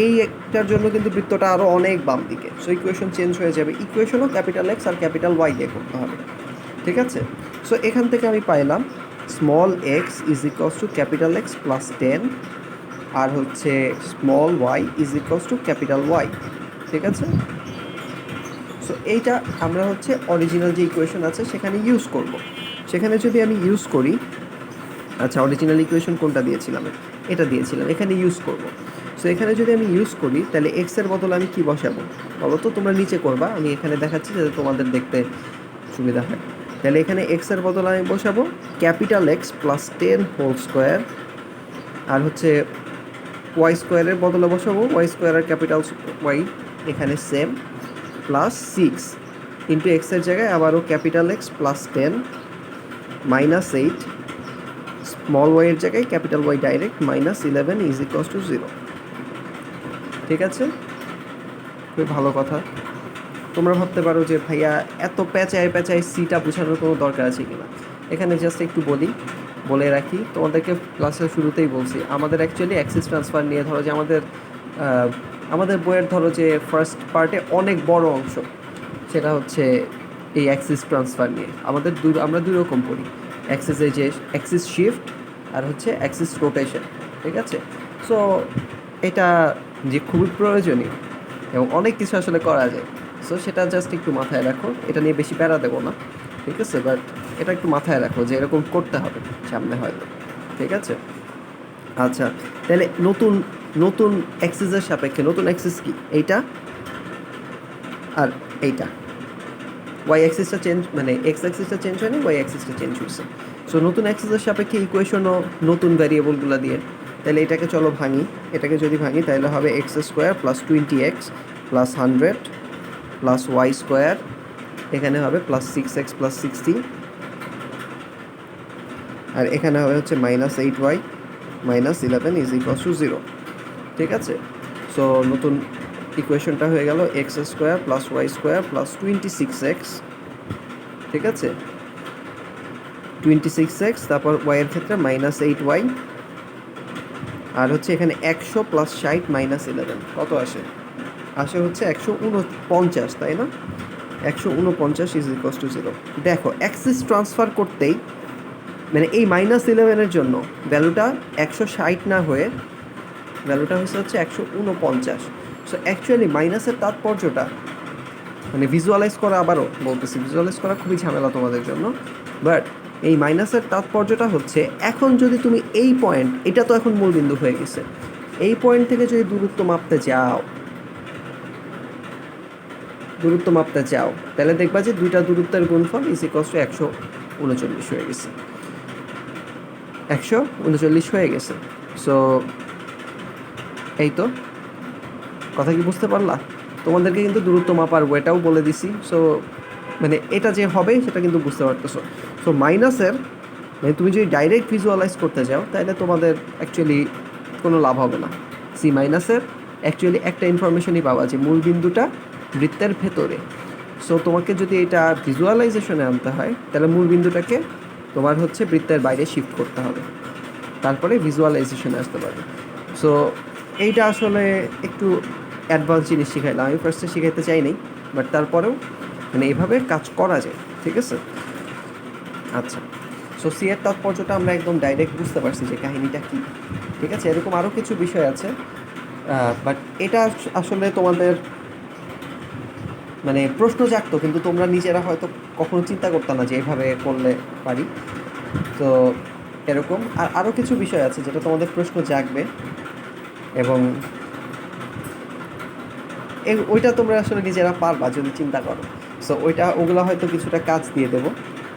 এই একটার জন্য কিন্তু বৃত্তটা আরও অনেক বাম দিকে, সো ইকুয়েশন চেঞ্জ হয়ে যাবে, ইকুয়েশনও ক্যাপিটাল এক্স আর ক্যাপিটাল ওয়াই দিয়ে করতে হবে, ঠিক আছে। সো এখান থেকে আমি পাইলাম small x is equals to capital X plus 10, আর হচ্ছে small y is equals to capital Y, ঠিক আছে। সো এইটা আমরা হচ্ছে অরিজিনাল যে ইকুয়েশন আছে সেখানে ইউজ করব। সেখানে যদি আমি ইউজ করি, আচ্ছা অরিজিনাল ইকুয়েশন কোনটা দিয়েছিলাম, এটা দিয়েছিলাম, এখানে ইউজ করব। সো এখানে যদি আমি ইউজ করি, তাহলে এক্সের বদলে আমি কী বসাবো বলো তো, তোমরা নিচে করবা, আমি এখানে দেখাচ্ছি যাতে তোমাদের দেখতে সুবিধা হয়। তাহলে এখানে এক্সের বদলে আমি বসাবো capital X plus 10 whole square, আর হচ্ছে ওয়াই স্কোয়ারের বদলে বসাবো ওয়াই স্কোয়ার আর ক্যাপিটাল ওয়াই এখানে সেম, প্লাস 6 ইন্টু এক্সের জায়গায় আবারও capital X plus 10 minus 8 small ওয়াইয়ের জায়গায় capital Y direct minus 11 is equals to 0। ঠিক আছে, খুবই ভালো কথা। তোমরা ভাবতে পারো যে ভাইয়া এত প্যাচায় সিটা বোঝানোর কোনো দরকার আছে কিনা। এখানে জাস্ট একটু বলে রাখি, তোমাদেরকে ক্লাসের শুরুতেই বলছি আমাদের অ্যাকচুয়ালি অ্যাক্সিস ট্রান্সফার নিয়ে ধরো যে আমাদের বইয়ের ধরো যে ফার্স্ট পার্টে অনেক বড় অংশ সেটা হচ্ছে এই অ্যাক্সিস ট্রান্সফার নিয়ে। আমরা দুই রকম পড়ি, অ্যাক্সিসে যে অ্যাক্সিস শিফট আর হচ্ছে অ্যাক্সিস রোটেশন। ঠিক আছে, সো এটা যে খুবই প্রয়োজনীয় এবং অনেক কিছু আসলে করা যায়। সো সেটা জাস্ট একটু মাথায় রাখো, এটা নিয়ে বেশি প্যারা দেবো না। ঠিক আছে, বাট এটা একটু মাথায় রাখো যে এরকম করতে হবে সামনে হয়তো। ঠিক আছে, আচ্ছা তাহলে নতুন অ্যাক্সিসের সাপেক্ষে নতুন অ্যাক্সিস কি? এইটা আর এইটা। ওয়াই অ্যাক্সিসটা চেঞ্জ, মানে এক্স অ্যাক্সিসটা চেঞ্জ হয়নি, ওয়াই অ্যাক্সিসটা চেঞ্জ হয়েছে। সো নতুন অ্যাক্সিসের সাপেক্ষে ইকুয়েশনও নতুন ভ্যারিয়েবলগুলো দিয়ে। তাহলে এটাকে চলো ভাঙি, এটাকে যদি ভাঙি তাহলে হবে x square plus 20x plus 100 plus Y square, এখানে হবে প্লাস 6x প্লাস 60, আর এখানে হবে হচ্ছে minus 8y minus 11 is equals to 0। ঠিক আছে, সো নতুন ইকুয়েশনটা হয়ে গেল x square plus Y square plus 26x। ঠিক আছে, 26x, তারপর ওয়াইয়ের ক্ষেত্রে মাইনাস 8y, আর হচ্ছে এখানে 100 প্লাস 60 মাইনাস 11 কত আসে হচ্ছে 149, তাই না? 149 ইজ ইকুয়ালস টু 0। দেখো অ্যাক্সিস ট্রান্সফার করতেই মানে এই মাইনাস 11-এর জন্য ভ্যালুটা 160 না হয়ে ভ্যালুটা হচ্ছে 149। সো অ্যাকচুয়ালি মাইনাসের তাৎপর্যটা মানে ভিজুয়ালাইজ করা, আবারও বলতেছি ভিজুয়ালাইজ করা খুবই ঝামেলা তোমাদের জন্য, বাট এই মাইনাসের তাৎপর্যটা হচ্ছে এখন যদি তুমি এই পয়েন্ট, এটা তো এখন মূলবিন্দু হয়ে গেছে, এই পয়েন্ট থেকে যদি দূরত্ব মাপতে যাও তাহলে দেখবা যে দুইটা দূরত্বের গুণফল ইজ ইকুয়ালস টু 139 হয়ে গেছে, 139 হয়ে গেছে। সো এই তো কথা, কি বুঝতে পারলা? তোমাদেরকে কিন্তু দূরত্ব মাপার ওয়েটাও বলে দিছি। সো মানে এটা যে হবে সেটা কিন্তু বুঝতে পারতেছো। সো মাইনাসের মানে তুমি যদি ডাইরেক্ট ভিজুয়ালাইজ করতে যাও তাহলে তোমাদের অ্যাকচুয়ালি কোনো লাভ হবে না। সি মাইনাসের অ্যাকচুয়ালি একটা ইনফরমেশনই পাওয়া যে মূল বিন্দুটা বৃত্তের ভেতরে। সো তোমাকে যদি এটা ভিজুয়ালাইজেশনে আনতে হয় তাহলে মূল বিন্দুটাকে তোমার হচ্ছে বৃত্তের বাইরে শিফট করতে হবে, তারপরে ভিজুয়ালাইজেশনে আসতে পারবে। সো এইটা আসলে একটু অ্যাডভান্স জিনিস শিখাইলাম, আমি ফার্স্টে শিখাইতে চাই নাই, বাট তারপরেও মানে এইভাবে কাজ করা যায়। ঠিক আছে, আচ্ছা সো সি এর তাৎপর্যটা আমরা একদম ডাইরেক্ট বুঝতে পারছি যে কাহিনীটা কী। ঠিক আছে, এরকম আরও কিছু বিষয় আছে, বাট এটা আসলে তোমাদের মানে প্রশ্ন জাগতো, কিন্তু তোমরা নিজেরা হয়তো কখনো চিন্তা করতে না যে এইভাবে করলে পারি। তো এরকম আরও কিছু বিষয় আছে যেটা তোমাদের প্রশ্ন জাগবে, এবং ওইটা তোমরা আসলে নিজেরা পারবা যদি চিন্তা করো। সো ওগুলো হয়তো কিছুটা কাজ দিয়ে দেবো,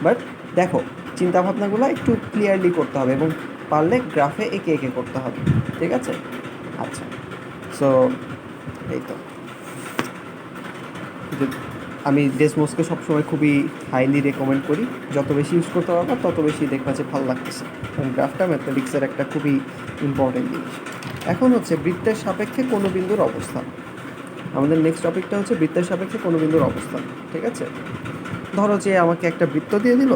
বাট দেখো চিন্তাভাবনাগুলো একটু ক্লিয়ারলি করতে হবে এবং পারলে গ্রাফে এঁকে করতে হবে। ঠিক আছে, আচ্ছা সো এই তো আমি ডেসমোসকে সবসময় খুবই হাইলি রেকমেন্ড করি, যত বেশি ইউজ করতে পারবো তত বেশি দেখবা যে ভালো লাগতেছে, কারণ গ্রাফটা ম্যাথমেটিক্সের একটা খুবই ইম্পর্টেন্ট জিনিস। এখন হচ্ছে বৃত্তের সাপেক্ষে কোনো বিন্দুর অবস্থান। আমাদের নেক্সট টপিকটা হচ্ছে বৃত্তের সাপেক্ষে কোনো বিন্দুর অবস্থান। ঠিক আছে, ধরো যে আমাকে একটা বৃত্ত দিয়ে দিল,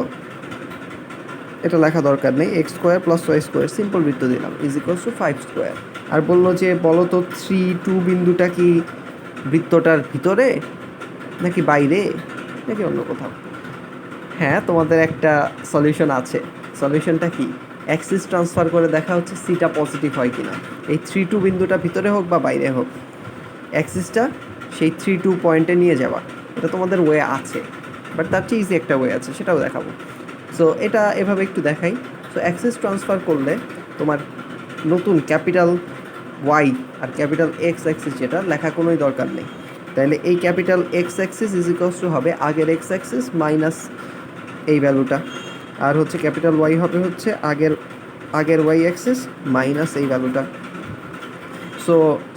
এটা লেখা দরকার নেই, x square plus Y square simple বৃত্ত দিলাম ইজ ইকুয়ালস টু 5 স্কোয়ার, আর বললো যে বলো তো 3-2 বিন্দুটা কি বৃত্তটার ভিতরে নাকি বাইরে নাকি অন্য কোথাও? হ্যাঁ, তোমাদের একটা সলিউশন আছে। সলিউশনটা কি? অ্যাক্সিস ট্রান্সফার করে দেখা হচ্ছে সিটা পজিটিভ হয় কিনা, এই 3-2 বিন্দুটা ভিতরে হোক বা বাইরে হোক, অ্যাক্সিসটা সেই 3-2 পয়েন্টে নিয়ে যাওয়া। এটা তোমাদের ওয়ে আছে, বাট তার চেয়ে ইজি একটা ওয়ে আছে, সেটাও দেখাবো। সো এটা এভাবে একটু দেখাই। সো অ্যাক্সিস ট্রান্সফার করলে তোমার নতুন ক্যাপিটাল ওয়াই আর ক্যাপিটাল এক্স অ্যাক্সিস যেটা লেখা কোনোই দরকার নেই। তাহলে এই capital x Axis is equals two হবে আগের এক্স অ্যাক্সিস মাইনাস এই ভ্যালুটা, আর হচ্ছে ক্যাপিটাল ওয়াই হবে হচ্ছে আগের ওয়াই অ্যাক্সিস মাইনাস এই ভ্যালুটা। So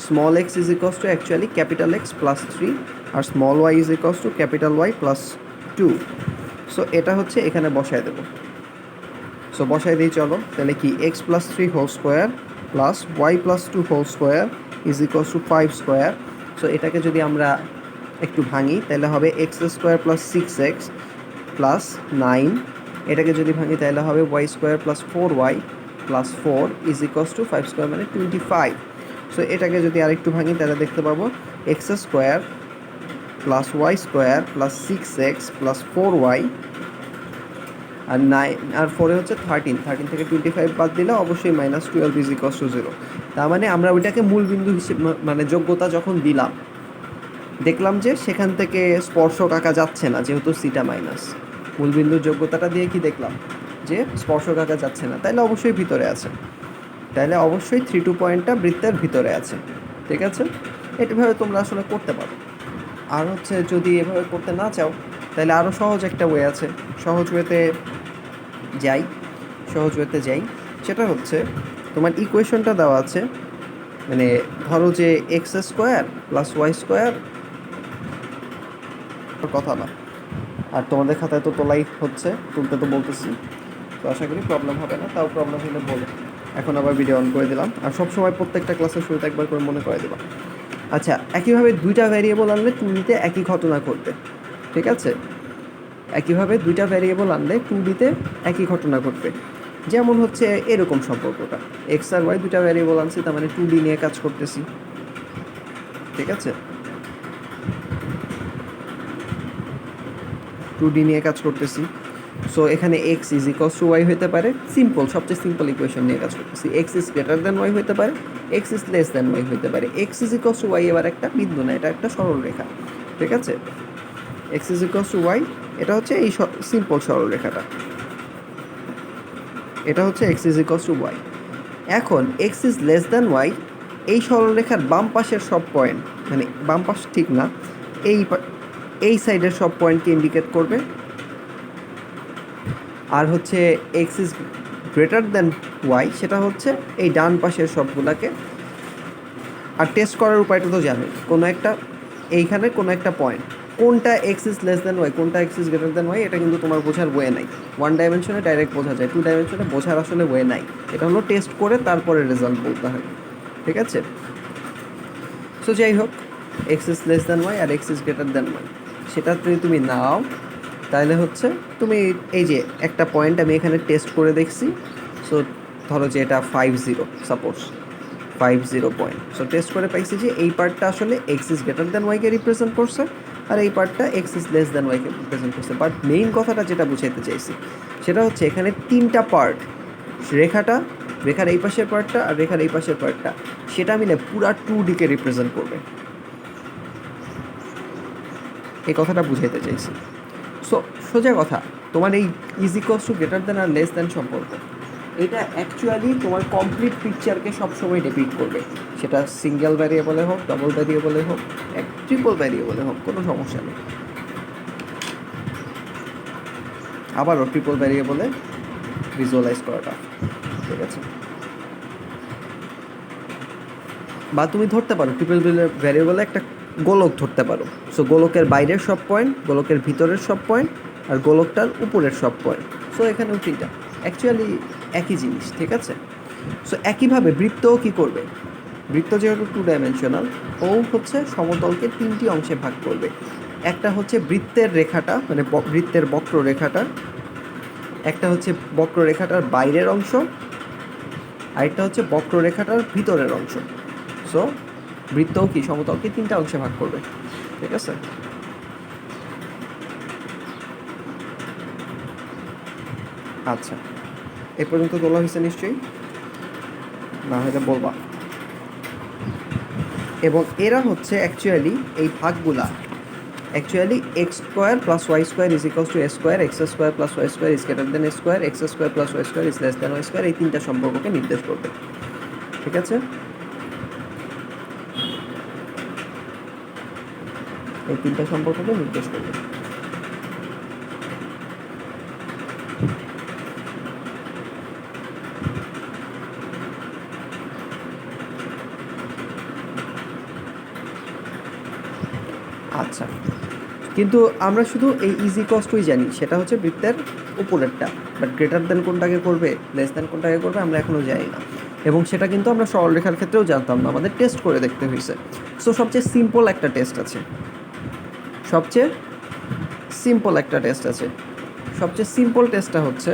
small x is equals to actually capital X plus 3 আর small y is equals to capital Y plus 2। So এটা হচ্ছে এখানে বসায় দেবো। সো বসাই দিই চলো, তাহলে কি x plus 3 whole square plus y plus 2 whole square is equals to 5 square. So এটাকে যদি আমরা একটু ভাঙি তাহলে হবে x square plus 6x plus 9। এটাকে যদি ভাঙি তাহলে হবে y square plus 4y plus 4 is equals to 5 square মানে 25। সো এটাকে যদি আরেকটু ভাঙি তাহলে দেখতে পাবো x square plus Y square plus 6x plus 4y আর 9 আর 4 হচ্ছে 13 থেকে 25 বাদ দিলে অবশ্যই -12 ইজ ইকস টু 0। তার মানে আমরা ওইটাকে মূলবিন্দু হিসেবে মানে যোগ্যতা যখন দিলাম দেখলাম যে সেখান থেকে স্পর্শক আঁকা যাচ্ছে না, যেহেতু সিটা মাইনাস। মূলবিন্দুর যোগ্যতাটা দিয়ে কি দেখলাম যে স্পর্শক আঁকা যাচ্ছে না, তাইলে অবশ্যই ভিতরে আছে, তাইলে অবশ্যই 3-2 পয়েন্টটা বৃত্তের ভিতরে আছে। ঠিক আছে, এভাবে তোমরা আসলে করতে পারো। আর হচ্ছে যদি এভাবে করতে না চাও তাহলে আরও সহজ একটা ওয়ে আছে, সহজ ওয়েতে যাই। সেটা হচ্ছে তোমার ইকুয়েশনটা দেওয়া আছে, মানে ধরো যে x square plus Y square কথা না, আর তোমাদের খাতায় তো তোলাই হচ্ছে, তুলতে তো বলতেছি, তো আশা করি প্রবলেম হবে না। তাও প্রবলেম হলে বলো। এখন আবার ভিডিও অন করে দিলাম, আর সবসময় প্রত্যেকটা ক্লাসের শুরুতে একবার করে মনে করে দেবা। আচ্ছা, একইভাবে দুইটা ভ্যারিয়েবল আনলে টুডিতে একই ঘটনা ঘটবে। ঠিক আছে, একইভাবে দুইটা ভ্যারিয়েবল আনলে টুডিতে একই ঘটনা ঘটবে। যেমন হচ্ছে এরকম সম্পর্কটা, এক্স আর ওয়াই দুইটা ভ্যারিয়েবল আনছি, তার মানে 2D নিয়ে কাজ করতেছি। ঠিক আছে, 2D নিয়ে কাজ করতেছি। সো এখানে x is equals to y হতে পারে, সিম্পল, সবচেয়ে সিম্পল ইকুয়েশন নিয়ে কাজ করতেছি। X is greater than y হতে পারে, x is less than y হতে পারে। X is equals to y এবার একটা বিন্দু না, এটা একটা সরল রেখা। ঠিক আছে, X is equals to Y, এটা হচ্ছে এই সিম্পল সরল রেখাটা, এটা হচ্ছে x is equals to Y. এখন X is less than Y, এই সরলরেখার বাম পাশের সব পয়েন্ট, মানে বাম পাশ ঠিক না, এই সাইডের সব পয়েন্টকে ইন্ডিকেট করবে। আর হচ্ছে x is greater than y, সেটা হচ্ছে এই ডান পাশের সবগুলাকে। আর টেস্ট করার উপায়টা তো জানোই, কোনো একটা এইখানে কোনো একটা পয়েন্ট, কোনটা X is less than Y, কোনটা X is greater than Y, এটা কিন্তু তোমার বোঝার ওয়ে নাই। 1 ডাইমেনশনে ডাইরেক্ট বোঝা যায়, 2 ডাইমেনশনে বোঝার আসলে ওয়ে নাই। এটা হলো টেস্ট করে তারপরে রেজাল্ট বলতে হয়। ঠিক আছে, সো যাই হোক, x is less than y আর x is greater than y, সেটা যদি তুমি নাও তাহলে হচ্ছে তুমি এই যে একটা পয়েন্ট আমি এখানে টেস্ট করে দেখছি। সো ধরো যে এটা 50, সাপোজ 50 পয়েন্ট। সো টেস্ট করে পাইছি যে এই পার্টটা আসলে এক্স ইজ গ্রেটার দ্যান ওয়াইকে রিপ্রেজেন্ট করছে, আর এই পার্টটা এক্স ইজ লেস দ্যান ওয়াইকে রিপ্রেজেন্ট করছে। বাট মেইন কথাটা যেটা বুঝাইতে চাইছি সেটা হচ্ছে এখানে 3টা পার্ট, রেখার এই পাশের পার্টটা আর রেখার এই পাশের পার্টটা, সেটা মিলে পুরা 2Dকে রিপ্রেজেন্ট করবে। এই কথাটা বুঝাইতে চাইছি। সো সোজা কথা, তোমার এই is equals to greater than আর লেস দ্যান সম্পর্ক, এটা অ্যাকচুয়ালি তোমার কমপ্লিট পিকচারকে সবসময় ডিপিক্ট করবে। সেটা সিঙ্গেল ভ্যারিয়েবলে হোক, ডাবল ভ্যারিয়েবলে হোক, ট্রিপল ভ্যারিয়েবলে হোক, কোনো সমস্যা নেই। আবারও ট্রিপল ভ্যারিয়েবলে ভিজুয়ালাইজ করাটা, ঠিক আছে। বা তুমি ধরতে পারো ট্রিপল ভ্যারিয়েবলে একটা গোলক ধরতে পারো। সো গোলকের বাইরের সব পয়েন্ট, গোলকের ভিতরের সব পয়েন্ট, আর গোলকটার উপরের সব পয়েন্ট। সো এখানেও তিনটা, অ্যাকচুয়ালি একই জিনিস। ঠিক আছে, সো একইভাবে বৃত্তও কী করবে, বৃত্ত যেহেতু 2 ডাইমেনশনাল, ও হচ্ছে সমতলকে 3টি অংশে ভাগ করবে। একটা হচ্ছে বৃত্তের রেখাটা, মানে বৃত্তের বক্ররেখাটা, একটা হচ্ছে বক্ররেখাটার বাইরের অংশ, আরেকটা হচ্ছে বক্ররেখাটার ভিতরের অংশ। সো বৃত্তও কি সমতলকে 3টা অংশে ভাগ করবে। ঠিক আছে, আচ্ছা, এ পর্যন্ত তোলা হয়েছে নিশ্চয়ই, না হলে বলবা। এবং এরা হচ্ছে অ্যাকচুয়ালি এই ভাগগুলা actually X square plus Y square is equals to A square, X square plus Y square is greater than A square, X square plus Y square is less than Y square, এই 3টা সম্পর্ককে নির্দেশ করবে। ঠিক আছে, এই 3টা সম্পর্ককে নির্দেশ করবে। আচ্ছা, কিন্তু আমরা শুধু এই ইজি কস্টই জানি, সেটা হচ্ছে বৃত্তের উপরেরটা, বাট গ্রেটার দেন কোনটাকে করবে, লেস দেন কোনটাকে করবে আমরা এখনও জানি না। এবং সেটা কিন্তু আমরা সরলরেখার ক্ষেত্রেও জানতাম না, আমাদের টেস্ট করে দেখতে হয়েছে। সো সবচেয়ে সিম্পল একটা টেস্ট আছে, সবচেয়ে সিম্পল একটা টেস্ট আছে। সবচেয়ে সিম্পল টেস্টটা হচ্ছে,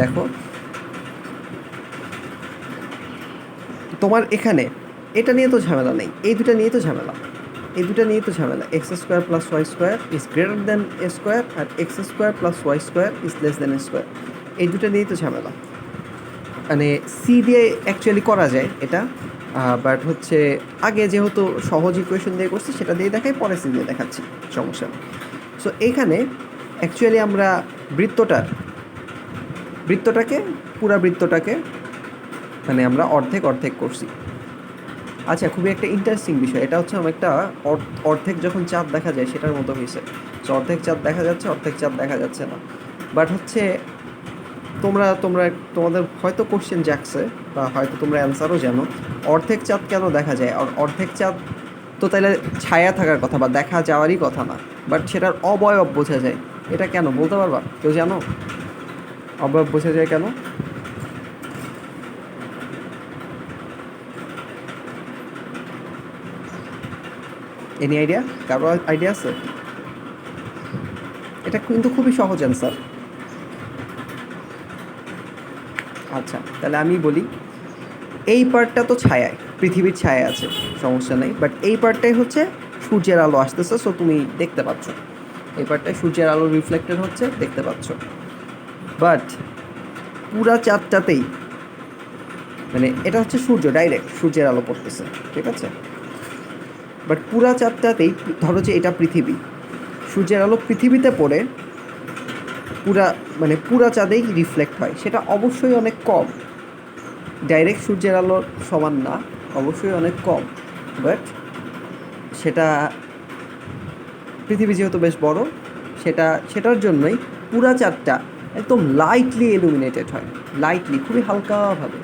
দেখো তোমার এখানে এটা নিয়ে তো ঝামেলা নেই, এই দুটা নিয়ে তো ঝামেলা, এই দুটা নিয়েই তো ঝামেলা। X square plus Y square is greater than A square, আর x square plus Y square is less than A square, এই দুটা নিয়েই তো ঝামেলা। মানে সি দিয়ে অ্যাকচুয়ালি করা যায় এটা, বাট হচ্ছে আগে যেহেতু সহজ ইকুয়েশন দিয়ে করছি সেটা দিয়ে দেখাই, পরে সি দিয়ে দেখাচ্ছি, সমস্যা নেই। সো এইখানে অ্যাকচুয়ালি আমরা বৃত্তটাকে পুরা বৃত্তটাকে মানে আমরা অর্ধেক অর্ধেক করছি। আচ্ছা, খুবই একটা ইন্টারেস্টিং বিষয়, এটা হচ্ছে একটা অর্ধেক যখন চাঁদ দেখা যায় সেটার মতো হয়েছে। সো অর্ধেক চাঁদ দেখা যাচ্ছে, অর্ধেক চাঁদ দেখা যাচ্ছে না। বাট হচ্ছে তোমাদের হয়তো কোশ্চেন জাগছে, বা হয়তো তোমরা অ্যান্সারও জানো, অর্ধেক চাঁদ কেন দেখা যায়। আর অর্ধেক চাঁদ তো তাহলে ছায়া থাকার কথা বা দেখা যাওয়ারই কথা না, বাট সেটার অবয়ব বোঝা যায়। এটা কেন বলতে পারবা? কেউ জানো অবয়ব বোঝা যায় কেন? Any idea? কারো আইডিয়া আছে? এটা কিন্তু খুবই সহজ অ্যান্সার। আচ্ছা, তাহলে আমি বলি, এই পার্টটা তো ছায়ায়, পৃথিবীর ছায়া আছে, সমস্যা নেই, বাট এই পার্টটাই হচ্ছে সূর্যের আলো আসতেছে, সো তুমি দেখতে পাচ্ছ এই পার্টটায় সূর্যের আলো রিফ্লেক্টেড হচ্ছে, দেখতে পাচ্ছ। বাট পুরা চাঁদটাতেই, মানে এটা হচ্ছে সূর্য, ডাইরেক্ট সূর্যের আলো পড়তেছে, ঠিক আছে, বাট পুরা চাঁদটাতেই ধরো যে এটা পৃথিবী, সূর্যের আলো পৃথিবীতে পড়ে পুরা চাঁদেই রিফ্লেক্ট হয়, সেটা অবশ্যই অনেক কম, ডাইরেক্ট সূর্যের আলোর সমান না, অবশ্যই অনেক কম। বাট সেটা পৃথিবী যেহেতু বেশ বড়, সেটার জন্যই পুরা চাঁদটা একদম লাইটলি ইলুমিনেটেড হয়, লাইটলি, খুবই হালকাভাবে।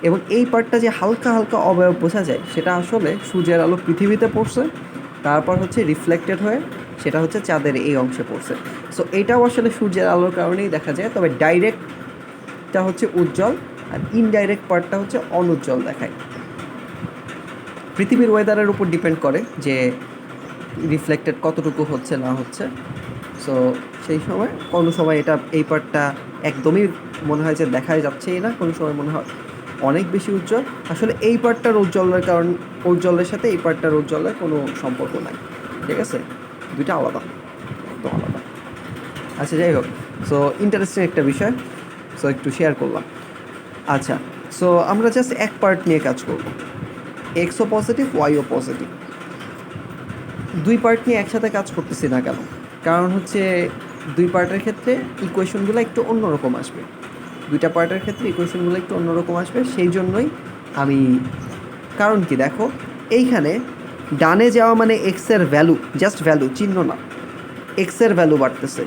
এবং এই পার্টটা যে হালকা হালকা অবয়ব বোঝা যায়, সেটা আসলে সূর্যের আলো পৃথিবীতে পড়ছে, তারপর হচ্ছে রিফ্লেক্টেড হয়ে সেটা হচ্ছে চাঁদের এই অংশে পড়ছে। সো এটাও আসলে সূর্যের আলোর কারণেই দেখা যায়, তবে ডাইরেক্টটা হচ্ছে উজ্জ্বল, আর ইনডাইরেক্ট পার্টটা হচ্ছে অনুজ্জ্বল দেখায়। পৃথিবীর ওয়েদারের উপর ডিপেন্ড করে যে রিফ্লেক্টেড কতটুকু হচ্ছে না হচ্ছে। সো সেই সময় কোনো সময় এই পার্টটা একদমই মনে হয় যে দেখাই যাচ্ছেই না, কোনো সময় মনে হয় অনেক বেশি উজ্জ্বল। আসলে এই পার্টটার উজ্জ্বলের সাথে এই পার্টটার উজ্জ্বলের কোনো সম্পর্ক নাই, ঠিক আছে, দুইটা আলাদা, একদম আলাদা। আচ্ছা, যাই হোক, সো ইন্টারেস্টিং একটা বিষয়, সো একটু শেয়ার করলাম। আচ্ছা, সো আমরা জাস্ট এক পার্ট নিয়ে কাজ করব, এক্সও পজিটিভ ওয়াইও পজিটিভ, দুই পার্ট নিয়ে একসাথে কাজ করতেছি না কেন? কারণ হচ্ছে দুই পার্টের ক্ষেত্রে ইকুয়েশনগুলো একটু অন্যরকম আসবে, দুইটা পার্টের ক্ষেত্রে ইকুয়েশনগুলো একটু অন্যরকম আসবে, সেই জন্যই আমি, কারণ কি দেখো, এইখানে ডানে যাওয়া মানে এক্সের ভ্যালু, জাস্ট ভ্যালু, চিহ্ন না, এক্সের ভ্যালু বাড়তেছে,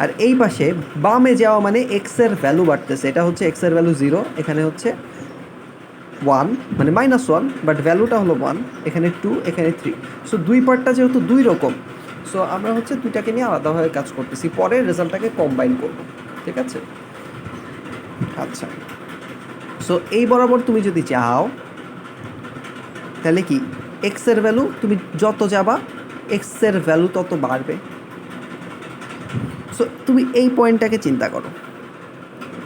আর এই পাশে বামে যাওয়া মানে এক্সের ভ্যালু বাড়তেছে, এটা হচ্ছে এক্সের ভ্যালু 0, এখানে হচ্ছে 1 মানে -1, বাট ভ্যালুটা হলো 1, এখানে 2, এখানে 3। সো দুই পার্টটা যেহেতু দুই রকম, সো আমরা হচ্ছে দুইটাকে নিয়ে আলাদাভাবে কাজ করতেছি, পরে রেজাল্টটাকে কম্বাইন করব, ঠিক আছে। আচ্ছা, সো এই বরাবর তুমি যদি যাও, তাহলে কি এক্সের ভ্যালু তুমি যত যাবা এক্সের ভ্যালু তত বাড়বে। সো তুমি এই পয়েন্টটাকে চিন্তা করো,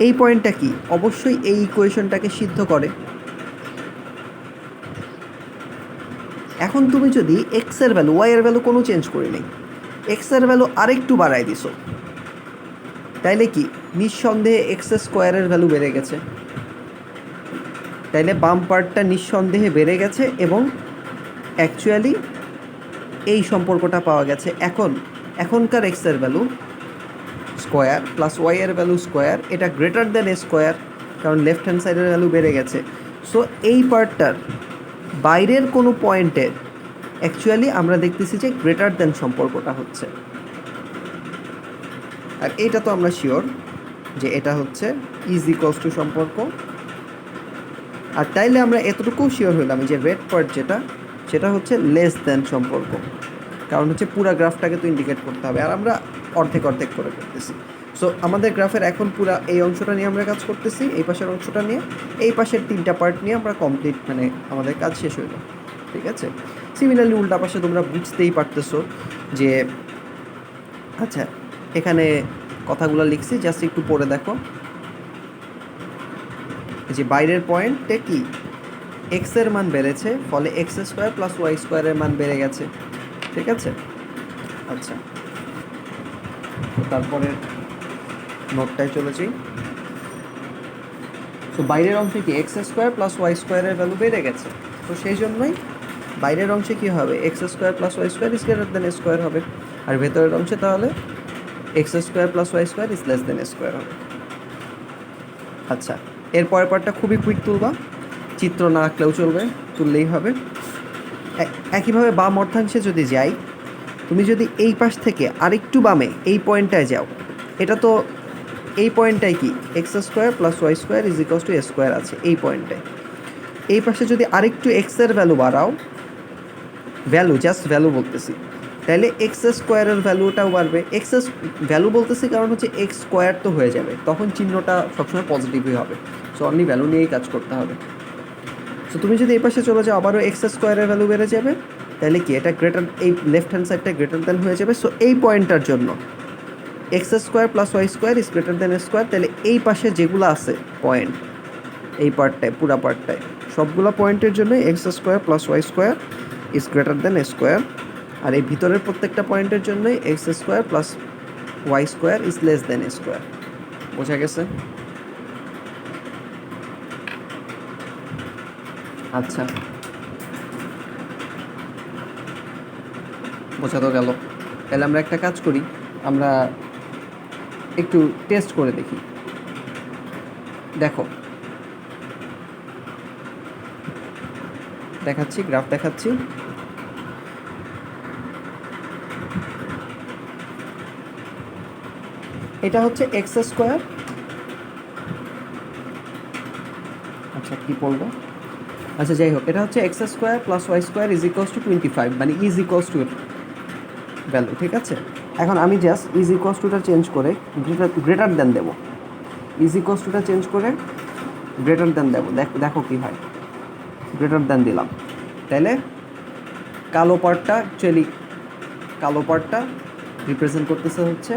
এই পয়েন্টটা কি অবশ্যই এই ইকুয়েশনটাকে সিদ্ধ করে। এখন তুমি যদি এক্সের ভ্যালু, ওয়াইয়ের ভ্যালু কোনো চেঞ্জ করে নেই, এক্সের ভ্যালু আরেকটু বাড়াই দিছো, তাইলে কি নিঃসন্দেহে এক্স স্কোয়ারের ভ্যালু বেড়ে গেছে, তাইলে বাম পার্টটা নিঃসন্দেহে বেড়ে গেছে, এবং অ্যাকচুয়ালি এই সম্পর্কটা পাওয়া গেছে। এখনকার এক্সের ভ্যালু স্কোয়ার প্লাস ওয়াইয়ের ভ্যালু স্কোয়ার, এটা গ্রেটার দ্যান এ স্কোয়ার, কারণ লেফট হ্যান্ড সাইডের ভ্যালু বেড়ে গেছে। সো এই পার্টটার বাইরের কোনো পয়েন্টের অ্যাকচুয়ালি আমরা দেখতেছি যে গ্রেটার দ্যান সম্পর্কটা হচ্ছে, আর এইটা তো আমরা শিওর যে এটা হচ্ছে ইজ ইকুয়ালস টু সম্পর্ক। আর তাইলে আমরা এতটুকুও শিওর হইলাম যে রেড পার্ট যেটা, সেটা হচ্ছে লেস দ্যান সম্পর্ক। কারণ হচ্ছে পুরো গ্রাফটাকে তো ইন্ডিকেট করতে হবে, আর আমরা অর্ধেক অর্ধেক করে করতেছি। সো আমাদের গ্রাফের এখন পুরো এই অংশটা নিয়ে আমরা কাজ করতেছি, এই পাশের অংশটা নিয়ে, এই পাশের 3টা পার্ট নিয়ে আমরা কমপ্লিট, মানে আমাদের কাজ শেষ হইল। ঠিক আছে, সিমিলারলি উল্টা পাশে তোমরা বুঝতেই পারতেছো যে আচ্ছা এখানে কথাগুলো লিখছি, জাস্ট একটু পড়ে দেখো যে বাইরের পয়েন্টে কি এক্সের মান বেড়েছে, ফলে এক্স স্কোয়ার প্লাস ওয়াই স্কোয়ারের মান বেড়ে গেছে। ঠিক আছে, আচ্ছা তারপরে নোটটায় চলেছি। তো বাইরের অংশে কি এক্স স্কোয়ার প্লাস ওয়াই স্কোয়ারের ভ্যালু বেড়ে গেছে, তো সেই জন্যই বাইরের অংশে কী হবে, x square plus Y square is greater than square হবে, আর ভেতরের অংশে তাহলে x square plus Y square is less than square হবে। আচ্ছা, এর পরের পার্টটা খুবই কুইক তুলবা, চিত্র না আঁকলেও চলবে, তুললেই হবে। একইভাবে বাম অর্ধাংশে যদি যাই, তুমি যদি এই পাশ থেকে আরেকটু বামে এই পয়েন্টটায় যাও, এটা তো এই পয়েন্টটাই কি x square plus Y square is equals to A square আছে এই পয়েন্টটায়। এই পাশে যদি আরেকটু এক্সের ভ্যালু বাড়াও, ভ্যালু জাস্ট ভ্যালু বলতেছি, তাহলে এক্স স্কোয়ারের ভ্যালুটাও বাড়বে। এক্স ভ্যালু বলতেছি কারণ হচ্ছে এক্স স্কোয়ার তো হয়ে যাবে, তখন চিহ্নটা সবসময় পজিটিভই হবে। সো অনলি ভ্যালু নিয়েই কাজ করতে হবে। সো তুমি যদি এই পাশে চলে যাও, আবারও এক্স স্কোয়ারের ভ্যালু বেড়ে যাবে, তাহলে কি এটা গ্রেটার, এই লেফট হ্যান্ড সাইডটা গ্রেটার দেন হয়ে যাবে। সো এই পয়েন্টটার জন্য x square plus Y square is greater than square, তাহলে এই পাশে যেগুলো আছে পয়েন্ট, এই পার্টটায় পুরা পার্টটায় সবগুলো পয়েন্টের জন্য x square plus Y square is greater than square, আর এই ভিতরের প্রত্যেকটা পয়েন্টের জন্যই X square plus Y square is less than square. বোঝা গেছে? আচ্ছা, বোঝা তো গেল। তাহলে আমরা একটা কাজ করি, আমরা একটু টেস্ট করে দেখি। দেখো দেখাচ্ছি, গ্রাফ দেখাচ্ছি। এটা হচ্ছে এক্স স্কোয়ার, আচ্ছা কি বলবো, আচ্ছা যাই হোক, এটা হচ্ছে x square plus Y square is equals to 25, মানে ইজ ইকুয়ালস টু ভ্যালু। ঠিক আছে, এখন আমি জাস্ট ইজ ইকুয়ালস টুটা চেঞ্জ করে গ্রেটার দেন দেবো, ইজ ইকুয়ালস টুটা চেঞ্জ করে গ্রেটার দেন দেবো, দেখো কী হয়। গ্রেটার দেন দিলাম, তাহলে কালো পার্টটা অ্যাকচুয়ালি, কালো পার্টটা রিপ্রেজেন্ট করতেছে হচ্ছে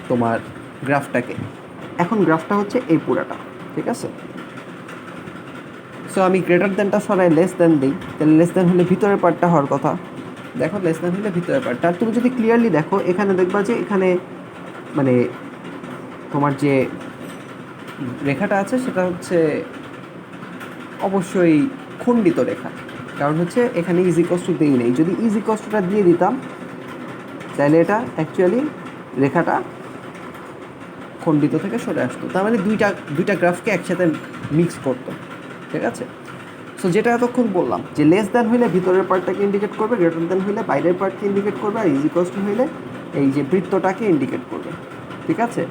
তোমার গ্রাফটাকে। এখন গ্রাফটা হচ্ছে এই পুরাটা। ঠিক আছে, সো আমি গ্রেটার দেনটা সরাই লেস দেন দিই, তাহলে লেস দেন হলে ভিতরের পার্টটা হওয়ার কথা। দেখো লেস দেন হলে ভিতরের পার্টটা, আর তুমি যদি ক্লিয়ারলি দেখো এখানে দেখবা যে এখানে মানে তোমার যে রেখাটা আছে সেটা হচ্ছে অবশ্যই খণ্ডিত রেখা, কারণ হচ্ছে এখানে ইজ ইকুয়ালস টু দিই নেই। যদি ইজ ইকুয়ালস টুটা দিয়ে দিতাম তাহলে এটা অ্যাকচুয়ালি রেখাটা খণ্ডিত থেকে সরে আসতো, তার মানে দুইটা গ্রাফকে একসাথে মিক্স করতো। ঠিক আছে, সো যেটা এতক্ষণ বললাম যে লেস দ্যান হইলে ভিতরের পার্টটাকে ইন্ডিকেট করবে, গ্রেটার দ্যান হইলে বাইরের পার্টকে ইন্ডিকেট করবে, আর ইজ ইকুয়ালস টু হইলে এই যে বৃত্তটাকে ইন্ডিকেট করবে। ঠিক আছে,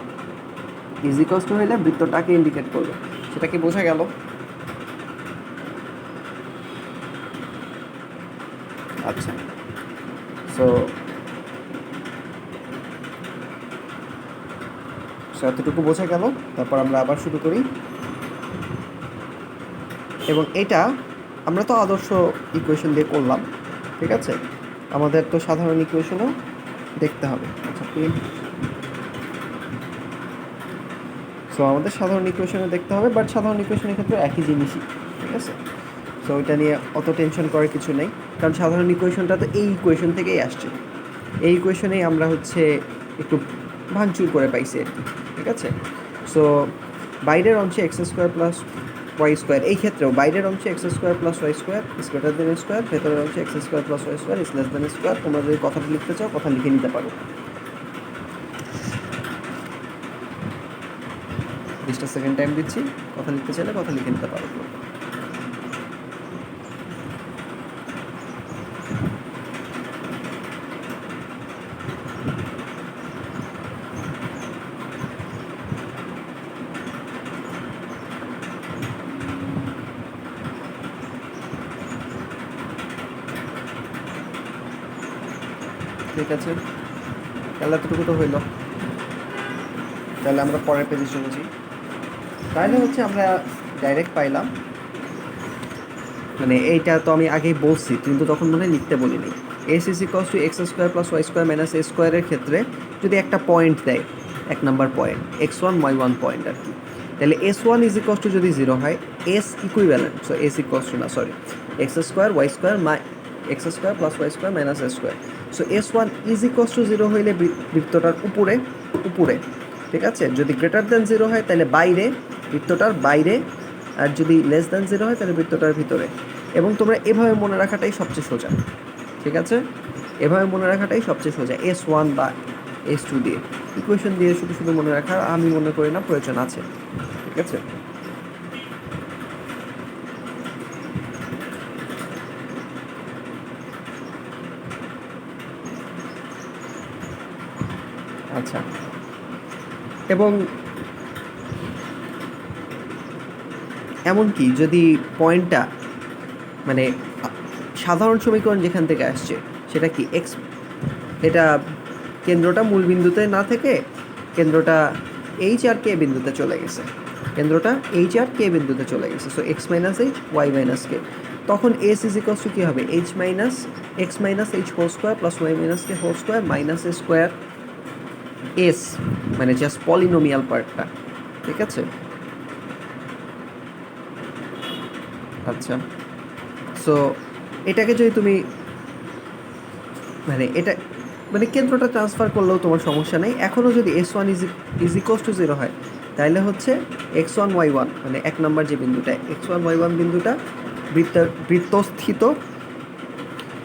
ইজ ইকুয়ালস টু হইলে বৃত্তটাকে ইন্ডিকেট করবে, সেটা কি বোঝা গেল? আচ্ছা, সো এতটুকু বোঝা গেল। তারপর আমরা আবার শুরু করি, এবং এটা আমরা তো আদর্শ ইকুয়েশন দিয়ে করলাম। ঠিক আছে, আমাদের তো সাধারণ ইকুয়েশনও দেখতে হবে। আচ্ছা, সো আমাদের সাধারণ ইকুয়েশনও দেখতে হবে, বাট সাধারণ ইকুয়েশনের ক্ষেত্রে একই জিনিসই। ঠিক আছে, সো ওইটা নিয়ে অত টেনশন করার কিছু নেই, কারণ সাধারণ ইকুয়েশনটা তো এই ইকুয়েশন থেকেই আসছে। এই ইকুয়েশনেই আমরা হচ্ছে একটু ভাঙচুর করে পাইছি আর কি। ঠিক আছে, সো বাইরের অংশে x square plus Y square, এই ক্ষেত্রেও বাইরের অংশে x square plus Y square is greater than square, ভেতরের অংশে x square plus Y square is less than square. তোমরা যদি কথাটা লিখতে চাও কথা লিখে নিতে পারো, 20টা সেকেন্ড টাইম দিচ্ছি, কথা লিখতে চাইলে কথা লিখে নিতে পারো। ঠিক আছে, তাহলে এতটুকু তো হইলো। তাহলে আমরা পরের পেজে চলে যাই। তাহলে হচ্ছে আমরা ডাইরেক্ট পাইলাম, মানে এইটা তো আমি আগেই বলছি কিন্তু তখন মনে হয় লিখতে বলিনি। S is equals to X square plus Y square minus A স্কোয়ারের ক্ষেত্রে যদি একটা পয়েন্ট দেয়, 1 নম্বর পয়েন্ট x1 y1 পয়েন্ট আর কি, তাহলে s1 ইজ ইকস টু যদি 0 হয়, s equivalent, so s equals to না sorry X square Y square X square plus Y square minus A square, so s1 is equals to 0 হইলে বৃত্তটার উপরে উপরে, ঠিক আছে। যদি গ্রেটার দ্যান 0 হয় তাহলে বাইরে, বৃত্তটার বাইরে, আর যদি লেস দ্যান 0 হয় তাহলে বৃত্তটার ভিতরে। এবং তোমরা এভাবে মনে রাখাটাই সবচেয়ে সোজা, ঠিক আছে, এভাবে মনে রাখাটাই সবচেয়ে সোজা, S1 বা S2 দিয়ে ইকুয়েশন দিয়ে শুধু শুধু মনে রাখার আমি মনে করি না প্রয়োজন আছে, ঠিক আছে। আচ্ছা, এবং এমনকি যদি পয়েন্টটা মানে সাধারণ সমীকরণ যেখান থেকে আসছে সেটা কি এক্স, এটা কেন্দ্রটা মূল বিন্দুতে না থেকে কেন্দ্রটা এইচ আর কে বিন্দুতে চলে গেছে, কেন্দ্রটা এইচ আর কে বিন্দুতে চলে গেছে, so X minus H Y minus K, তখন এস ইজ ইকস টু কী হবে, H minus X minus H whole square plus Y minus K whole square minus A square S, মানে জাস্ট পলিনোমিয়াল পার্টটা, ঠিক আছে। আচ্ছা, সো এটাকে যদি তুমি মানে এটা মানে কেন্দ্রটা ট্রান্সফার করলেও তোমার সমস্যা নেই। এখনও যদি S1 ইজ ইকোয়াস টু 0 হয় তাহলে হচ্ছে x1 y1 মানে 1 নম্বর যে বিন্দুটা x1 y1 বিন্দুটা বৃত্তস্থিত,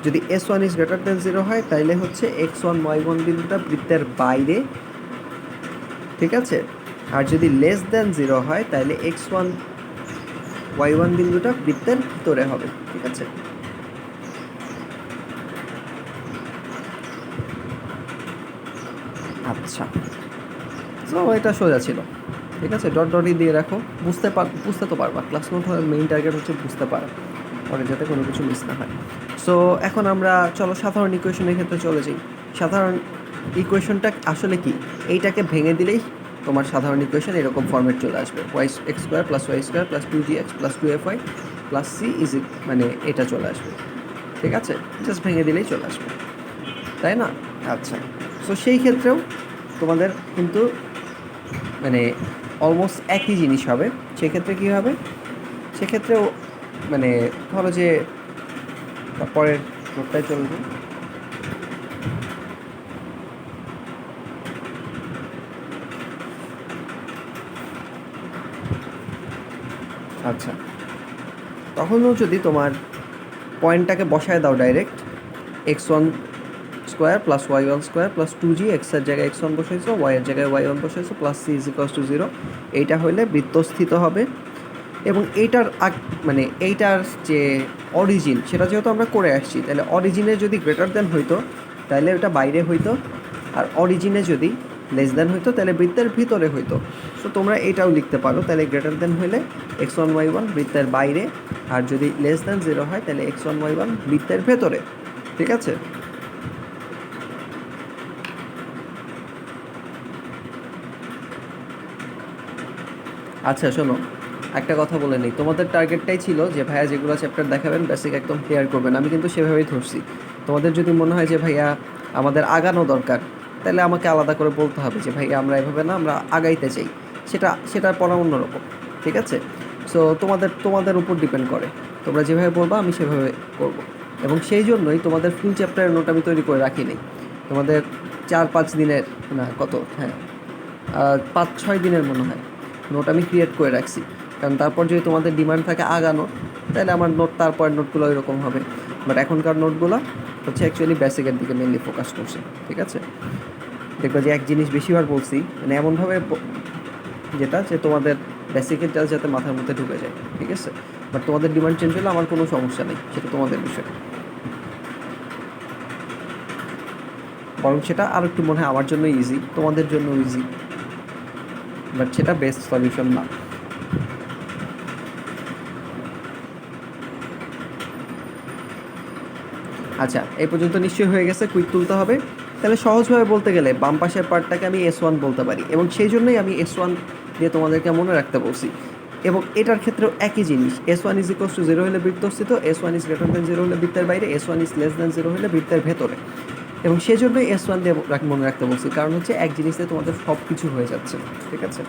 যদি S1 ইজ গ্রেটার দ্যান 0 হয় তাহলে হচ্ছে x1 y1 বিন্দুটা বৃত্তের বাইরে, ঠিক আছে। আর যদি লেস দ্যান 0 হয় তাহলে x1 y1 বিন্দুটা বৃত্তের ভিতরে হবে, ঠিক আছে। আচ্ছা, তো এটা সোজা ছিল, ঠিক আছে। ডট ডটই দিয়ে রাখো, বুঝতে তো পারবা, ক্লাস নোট মেইন টার্গেট হচ্ছে বুঝতে পারা, পরে যাতে কোনো কিছু মিস না হয়। সো এখন আমরা চলো সাধারণ ইকুয়েশনের ক্ষেত্রে চলে যাই। সাধারণ ইকুয়েশনটা আসলে কি, এইটাকে ভেঙে দিলেই তোমার সাধারণ ইকুয়েশন এরকম ফর্মেট চলে আসবে, y x square plus Y square plus 2gx plus 2fy plus C is মানে এটা চলে আসবে, ঠিক আছে, জাস্ট ভেঙে দিলেই চলে আসবে, তাই না। আচ্ছা, সো সেই ক্ষেত্রেও তোমাদের কিন্তু মানে অলমোস্ট একই জিনিস হবে। সেক্ষেত্রে কী হবে, সেক্ষেত্রেও মানে ধরো যে পরের নোটটায় চলবে। আচ্ছা, তখনও যদি তোমার পয়েন্টটাকে বসায় দাও direct, x1 square plus y1 square plus 2g, এক্সের জায়গায় x1 বসাইছো, ওয়াইয়ের জায়গায় y1 বসাইছো plus c is equals to 0, এইটা হইলে বৃত্তস্থিত হবে। এবং এইটার মানে এইটার যে অরিজিন সেটা যেহেতু আমরা করে আসছি, তাহলে অরিজিনে যদি গ্রেটার দ্যান হইতো তাহলে ওটা বাইরে হইতো, আর অরিজিনে যদি লেস দ্যান হইতো তাহলে বৃত্তের ভিতরে হইতো। সো তোমরা এটাও লিখতে পারো, তাহলে গ্রেটার দ্যান হইলে x1 y1 বৃত্তের বাইরে, আর যদি লেস দ্যান 0 হয় তাহলে x1 y1 বৃত্তের ভেতরে, ঠিক আছে। আচ্ছা শোনো, একটা কথা বলে নিই, তোমাদের টার্গেটটাই ছিল যে ভাইয়া যেগুলো চ্যাপ্টার দেখাবেন বেসিক একদম ক্লিয়ার করবেন, আমি কিন্তু সেভাবেই ধরছি। তোমাদের যদি মনে হয় যে ভাইয়া আমাদের আগানো দরকার, তাহলে আমাকে আলাদা করে বলতে হবে যে ভাইয়া আমরা এভাবে না, আমরা আগাইতে চাই, সেটার পড়া অন্যরকম, ঠিক আছে। সো তোমাদের উপর ডিপেন্ড করে, তোমরা যেভাবে বলবা আমি সেভাবে করব। এবং সেই জন্যই তোমাদের ফুল চ্যাপ্টারের নোট আমি তৈরি করে রাখিনি, তোমাদের 4-5 দিনের না কত, হ্যাঁ 5-6 দিনের মনে হয় নোট আমি ক্রিয়েট করে রাখছি। কারণ তারপর যদি তোমাদের ডিমান্ড থাকে আগানো, তাহলে আমার নোট তারপরের নোটগুলো এরকম হবে। বাট এখনকার নোটগুলো হচ্ছে অ্যাকচুয়ালি বেসিকের দিকে মেনলি ফোকাস করছে, ঠিক আছে। দেখবা যে এক জিনিস বেশিবার বলছি, মানে এমনভাবে যেটা যে তোমাদের বেসিকের যাতে মাথার মধ্যে ঢুকে যায়, ঠিক আছে। বাট তোমাদের ডিমান্ড চেঞ্জ হলে আমার কোনো সমস্যা নেই, সেটা তোমাদের বিষয়, বরং সেটা আর একটু মনে হয় আমার জন্য ইজি, তোমাদের জন্য ইজি, বাট সেটা বেস্ট সলিউশন না। আচ্ছা, এই পর্যন্ত নিশ্চয়ই হয়ে গেছে, কুইক তুলতে হবে। তাহলে সহজভাবে বলতে গেলে বাম পাশের পার্টটাকে আমি S1 বলতে পারি, এবং সেই জন্যই আমি S1 দিয়ে তোমাদেরকে মনে রাখতে বলছি। এবং এটার ক্ষেত্রেও একই জিনিস, S1 ইজ ইকুয়ালস টু 0 হলে বৃত্তস্থিত, S1 ইজ গ্রেটার দ্যান 0 হলে বৃত্তের বাইরে, S1 ইজ লেস দ্যান 0 হলে বৃত্তের ভেতরে। এবং সেজন্যই S1 দিয়ে মনে রাখতে বলছি, কারণ হচ্ছে এক জিনিসে তোমাদের সব কিছু হয়ে যাচ্ছে। ঠিক আছে,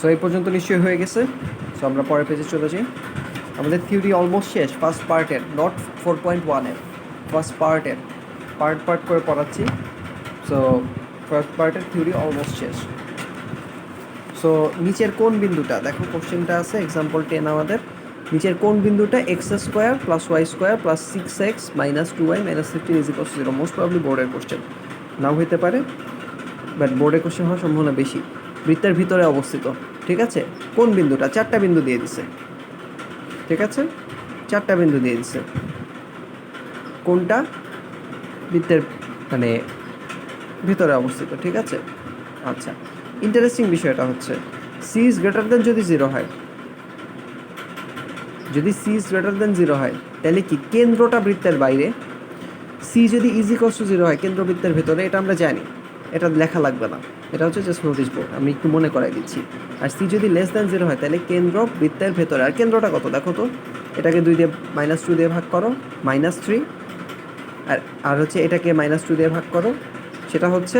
সো এই পর্যন্ত নিশ্চয়ই হয়ে গেছে। সো আমরা পরের পেজে চলে যাই। আমাদের থিওরি অলমোস্ট শেষ, ফার্স্ট পার্টের, নট 4.1-এর, ফার্স্ট পার্টের পার্ট করে পড়াচ্ছি। সো ফার্স্ট পার্টের থিওরি অলমোস্ট শেষ। সো নিচের কোন বিন্দুটা, দেখো কোশ্চেনটা আছে এক্সাম্পল 10 আমাদের, নিচের কোন বিন্দুটা x² + y² + 6x - 2y - 15 is equals to 0? Most probably বোর্ডের কোশ্চেন, নাও হইতে পারে, বাট বোর্ডের কোশ্চেন হওয়ার সম্ভাবনা বেশি। বৃত্তের ভিতরে অবস্থিত, ঠিক আছে। কোন বিন্দুটা? 4টা বিন্দু দিয়ে দিছে, ঠিক আছে, 4টা বিন্দু দিয়ে দিছে। কোনটা বৃত্তের মানে ভিতরে অবস্থিত, ঠিক আছে। আচ্ছা, ইন্টারেস্টিং বিষয়টা হচ্ছে সি ইজ গ্রেটার দেন যদি 0 হয়, যদি সি ইজ গ্রেটার দেন 0 হয়, তাহলে কি কেন্দ্রটা বৃত্তের বাইরে, সি যদি ইজ ইকুয়ালস টু 0 হয় কেন্দ্র বৃত্তের ভেতরে, এটা আমরা জানি, এটা লেখা লাগবে না, এটা হচ্ছে জাস্ট নোটিস বোর্ড, আমি একটু মনে করাই দিচ্ছি। আর সি যদি লেস দ্যান 0 হয়, তাহলে কেন্দ্র বৃত্তের ভেতরে, আর কেন্দ্রটা কত দেখো তো, এটাকে 2 দিয়ে -2 দিয়ে ভাগ করো, -3, আর হচ্ছে এটাকে -2 দিয়ে ভাগ করো, সেটা হচ্ছে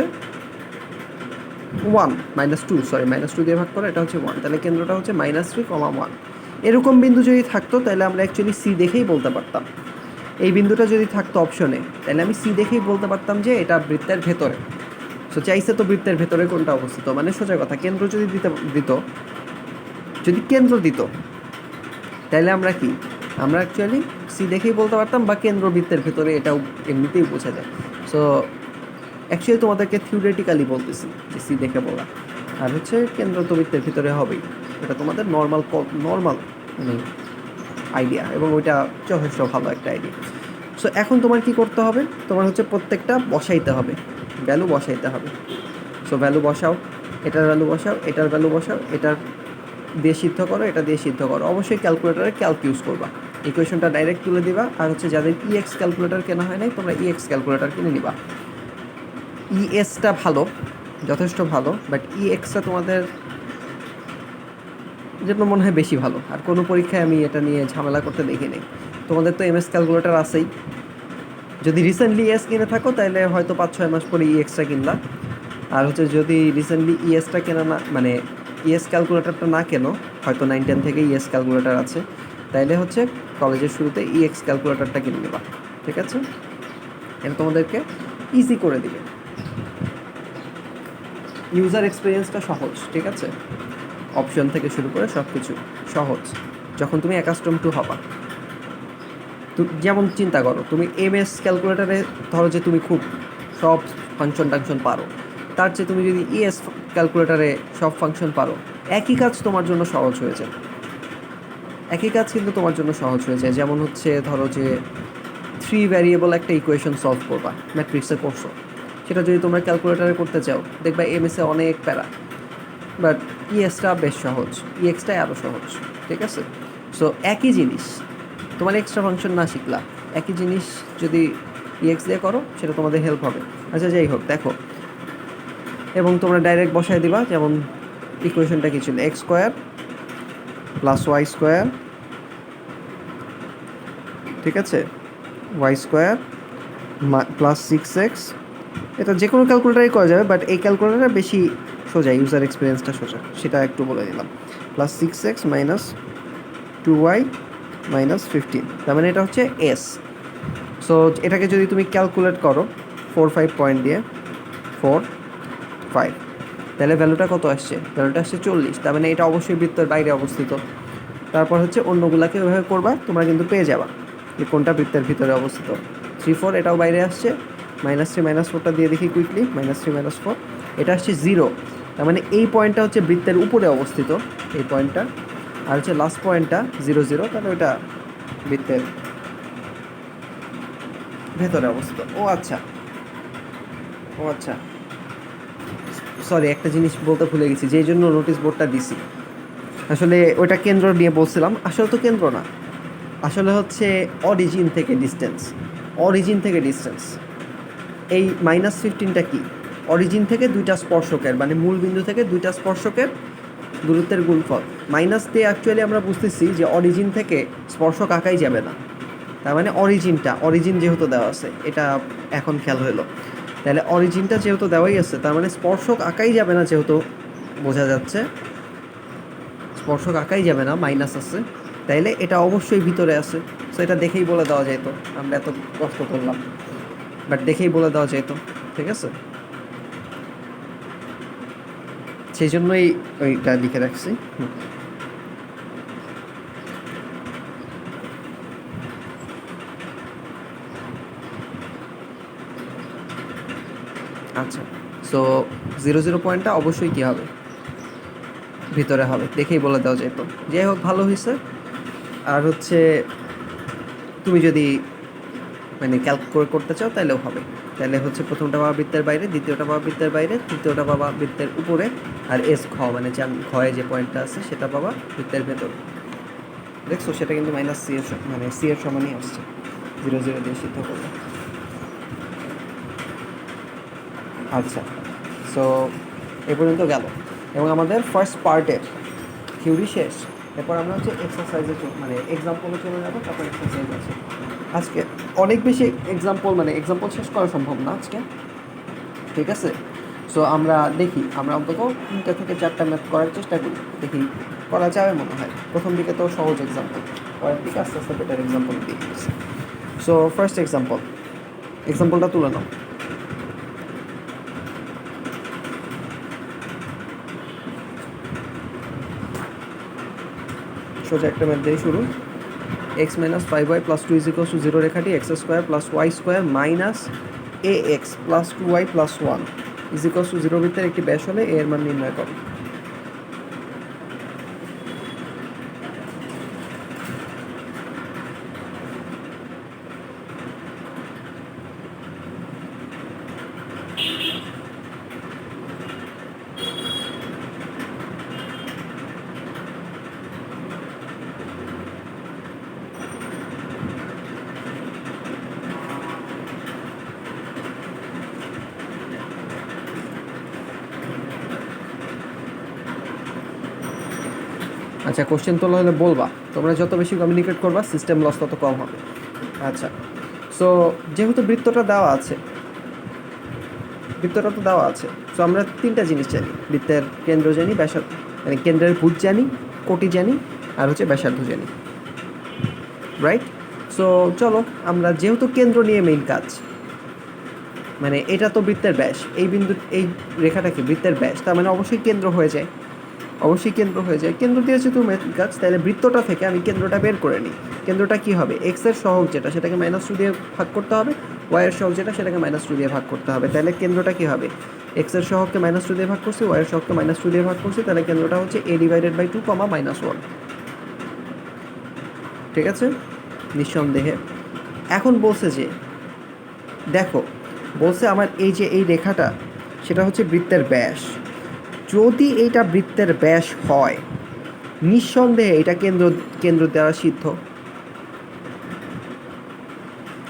1, -2 দিয়ে ভাগ করো, এটা হচ্ছে 1, তাহলে কেন্দ্রটা হচ্ছে -3, 1। এরকম বিন্দু যদি থাকতো তাহলে আমরা অ্যাকচুয়ালি সি দেখেই বলতে পারতাম। এই বিন্দুটা যদি থাকতো অপশনে, তাহলে আমি সি দেখেই বলতে পারতাম যে এটা বৃত্তের ভেতরে। সো চাইছে তো বৃত্তের ভেতরে কোনটা অবস্থিত, মানে সোজা কথা, কেন্দ্র যদি যদি কেন্দ্র দিত, তাহলে আমরা কি, আমরা অ্যাকচুয়ালি সি দেখেই বলতে পারতাম, বা কেন্দ্র বৃত্তের ভেতরে, এটাও এমনিতেই বোঝা যায়। সো অ্যাকচুয়ালি তোমাদেরকে থিওরিটিক্যালি বলতেছি যে সি দেখে বলা, আর হচ্ছে কেন্দ্র তো বৃত্তের ভিতরে হবেই, এটা তোমাদের নর্মাল মানে আইডিয়া, এবং ওইটা যথেষ্ট ভালো একটা আইডিয়া। সো এখন তোমার কি করতে হবে, তোমার হচ্ছে প্রত্যেকটা বসাইতে হবে, ভ্যালু বসাইতে হবে। সো ভ্যালু বসাও, এটার ভ্যালু বসাও, এটার ভ্যালু বসাও, এটার দিয়ে সিদ্ধ করো, এটা দিয়ে সিদ্ধ করো। অবশ্যই ক্যালকুলেটারে ক্যালক ইউজ করবা, ইকুয়েশনটা ডাইরেক্ট তুলে দিবা। আর হচ্ছে যাদের ইএক্স ক্যালকুলেটার কেনা হয় নাই, তোমরা ইএক্স ক্যালকুলেটার কিনে নিবা। ইএসটা ভালো, যথেষ্ট ভালো, বাট ইএক্সটা তোমাদের জন্য মনে হয় বেশি ভালো। আর কোনো পরীক্ষায় আমি এটা নিয়ে ঝামেলা করতে দেখি নেই। তোমাদের তো এমএস ক্যালকুলেটার আছেই, যদি রিসেন্টলি ইএস কিনে থাকো তাহলে হয়তো 5-6 মাস পরে ইএক্সটা কিনলা। আর হচ্ছে যদি রিসেন্টলি ইএসটা কেনা না, মানে ইএস ক্যালকুলেটারটা না কেনো, হয়তো 9-10 থেকে ইএস ক্যালকুলেটার আছে, তাইলে হচ্ছে কলেজের শুরুতে ইএক্স ক্যালকুলেটারটা কিনে নেবা, ঠিক আছে। এটা তোমাদেরকে ইজি করে দিবে, ইউজার এক্সপিরিয়েন্সটা সহজ, ঠিক আছে। অপশন থেকে শুরু করে সব কিছু সহজ, যখন তুমি অ্যাকাস্টম টু হবা। যেমন চিন্তা করো, তুমি এমএস ক্যালকুলেটারে ধরো যে তুমি খুব সব ফাংশন পারো, তার চেয়ে তুমি যদি ইএস ক্যালকুলেটারে সব ফাংশন পারো, একই কাজ তোমার জন্য সহজ হয়ে যায়, একই কাজ কিন্তু তোমার জন্য সহজ হয়ে যায়। যেমন হচ্ছে ধরো যে 3 ভ্যারিয়েবল একটা ইকুয়েশন সলভ করবা, ম্যাট্রিক্সে করছো, সেটা যদি তোমরা ক্যালকুলেটারে করতে চাও, দেখবা এমএসে অনেক প্যারা, বাট ইএসটা বেশ সহজ, ইএক্সটাই আরও সহজ, ঠিক আছে। সো একই জিনিস, তোমার এক্সট্রা ফাংশন না শিখলা, একই জিনিস যদি ইএক্স দিয়ে করো, সেটা তোমাদের হেল্প হবে। আচ্ছা যাই হোক, দেখো, এবং তোমরা ডাইরেক্ট বসায় দিবা। যেমন ইকুয়েশনটা কি ছিল, x² + y², ঠিক আছে, y² + 6x, এটা যে কোনো ক্যালকুলেটারই করা যাবে, বাট এই ক্যালকুলেটারে বেশি সোজা, ইউজার এক্সপিরিয়েন্সটা সোজা, সেটা একটু বলে দিলাম। + 6x - 2y - 15, তার মানে এটা হচ্ছে এস। সো এটাকে যদি তুমি ক্যালকুলেট করো 4-5 পয়েন্ট দিয়ে, 4-5, তাহলে ভ্যালুটা কত আসছে, ভ্যালুটা আসছে 40। তার মানে এটা অবশ্যই বৃত্তের বাইরে অবস্থিত। তারপর হচ্ছে অন্যগুলাকে ওইভাবে করবা, তোমরা কিন্তু পেয়ে যাবা যে কোনটা বৃত্তের ভিতরে অবস্থিত। 3 4 এটাও বাইরে আসছে, -3 -4টা দিয়ে দেখি কুইকলি, -3 -4 এটা আসছে 0, তার মানে এই পয়েন্টটা হচ্ছে বৃত্তের উপরে অবস্থিত, এই পয়েন্টটা। আর হচ্ছে লাস্ট পয়েন্টটা 0 0, তাহলে ওইটা বৃত্তের ভেতরে অবস্থিত। ও আচ্ছা, ও আচ্ছা, সরি, একটা জিনিস বলতে ভুলে গেছি, যেই জন্য নোটিশ বোর্ডটা দিছি, আসলে ওইটা কেন্দ্র নিয়ে বলছিলাম, আসলে তো কেন্দ্র না, আসলে হচ্ছে অরিজিন থেকে ডিস্টেন্স, অরিজিন থেকে ডিস্টেন্স। এই -15টা কি, অরিজিন থেকে দুইটা স্পর্শকের, মানে মূল বিন্দু থেকে দুইটা স্পর্শকের দূরত্বের গুণফল। মাইনাস দিয়ে অ্যাকচুয়ালি আমরা বুঝতেছি যে অরিজিন থেকে স্পর্শক আঁকাই যাবে না, তার মানে অরিজিন যেহেতু দেওয়া আছে, এটা এখন খেয়াল হলো, তাহলে অরিজিনটা যেহেতু দেওয়াই আছে, তার মানে স্পর্শক আঁকাই যাবে না, যেহেতু বোঝা যাচ্ছে স্পর্শক আঁকাই যাবে না, মাইনাস আছে, তাইলে এটা অবশ্যই ভিতরে আছে। সো এটা দেখেই বলে দেওয়া যেত, আমরা এত কষ্ট করলাম, বাট দেখেই বলে দেওয়া যেত, ঠিক আছে, সেই জন্যই ওইটা লিখে রাখছি। আচ্ছা, সো 0 0 পয়েন্টটা অবশ্যই কী হবে, ভিতরে হবে, দেখেই বলে দেওয়া যেত। যাই হোক, ভালো হয়েছে। আর হচ্ছে তুমি যদি মানে ক্যালকুলেট করতে চাও তাহলেও হবে, তাহলে হচ্ছে প্রথমটা পাবা বৃত্তের বাইরে, দ্বিতীয়টা পাবা বৃত্তের বাইরে, তৃতীয়টা পাবা বৃত্তের উপরে, আর এস খ মানে ঘয়ে যে পয়েন্টটা আছে সেটা পাবা বৃত্তের ভেতর। দেখছো, সেটা কিন্তু -c এর মানে c এর সমানই আসছে, 0 0 দিয়ে সিদ্ধ করলে। আচ্ছা, সো এ পর্যন্ত গেল, এবং আমাদের ফার্স্ট পার্টের থিওরি শেষ। এরপর আমরা হচ্ছে এক্সারসাইজে মানে এক্সাম্পলে চলে যাবো, তারপর এক্সারসাইজ আছে। আজকে অনেক বেশি এক্সাম্পল শেষ করা সম্ভব না আজকে, ঠিক আছে। সো আমরা দেখি, আমরা অন্তত 3টা থেকে 4টা ম্যাথ করার চেষ্টা করি, দেখি করা যাবে মনে হয়। প্রথম দিকে তো সহজ এক্সাম্পল, পরের দিকে আস্তে আস্তে বেটার এক্সাম্পল দিয়ে দিচ্ছি। সো ফার্স্ট এক্সাম্পলটা তুলে নাও। সোজা একটা ম্যাথ দিয়ে শুরু। x - 5y + 2 = 0 রেখাটি x² + y² - ax + 2y + 1 = 0 বৃত্তের একটি ব্যাস হলে a এর মান নির্ণয় করো। আচ্ছা, কোশ্চেন তোলা হলে বলবা, তোমরা যত বেশি কমিউনিকেট করবা সিস্টেম লস তত কম হবে। আচ্ছা, সো যেহেতু বৃত্তটা তো দেওয়া আছে, সো আমরা 3টা জিনিস জানি, বৃত্তের কেন্দ্র জানি, ব্যাসার্ধ মানে কেন্দ্রের ভুজ জানি, কোটি জানি, আর হচ্ছে ব্যাসার্ধ জানি, রাইট। সো চলো, আমরা যেহেতু কেন্দ্র নিয়ে মেইন কাজ, মানে এটা তো বৃত্তের ব্যাস, এই বিন্দু এই রেখাটা কি বৃত্তের ব্যাস, তার মানে অবশ্যই কেন্দ্র হয়ে যায়, কেন্দ্র দিয়েছে তুমি মেইন কাজ, তাহলে বৃত্তটা থেকে আমি কেন্দ্রটা বের করে নিই। কেন্দ্রটা কি হবে, এক্স এর সহগ যেটা সেটাকে -2 দিয়ে ভাগ করতে হবে, ওয়াই এর সহগ যেটা সেটাকে -2 দিয়ে ভাগ করতে হবে, তাহলে কেন্দ্রটা কি হবে, এক্স এর সহগকে -2 দিয়ে ভাগ করছি, ওয়াই এর সহগকে -2 দিয়ে ভাগ করছি, তাহলে কেন্দ্রটা হচ্ছে a/2, -1। ঠিক আছে, নিঃসন্দেহে। এখন বলছে যে দেখো, বলছে আমার এই যে এই রেখাটা সেটা হচ্ছে বৃত্তের ব্যাস, যদি এইটা বৃত্তের ব্যাস হয় নিঃসন্দেহে এটা কেন্দ্র দ্বারা সিদ্ধ,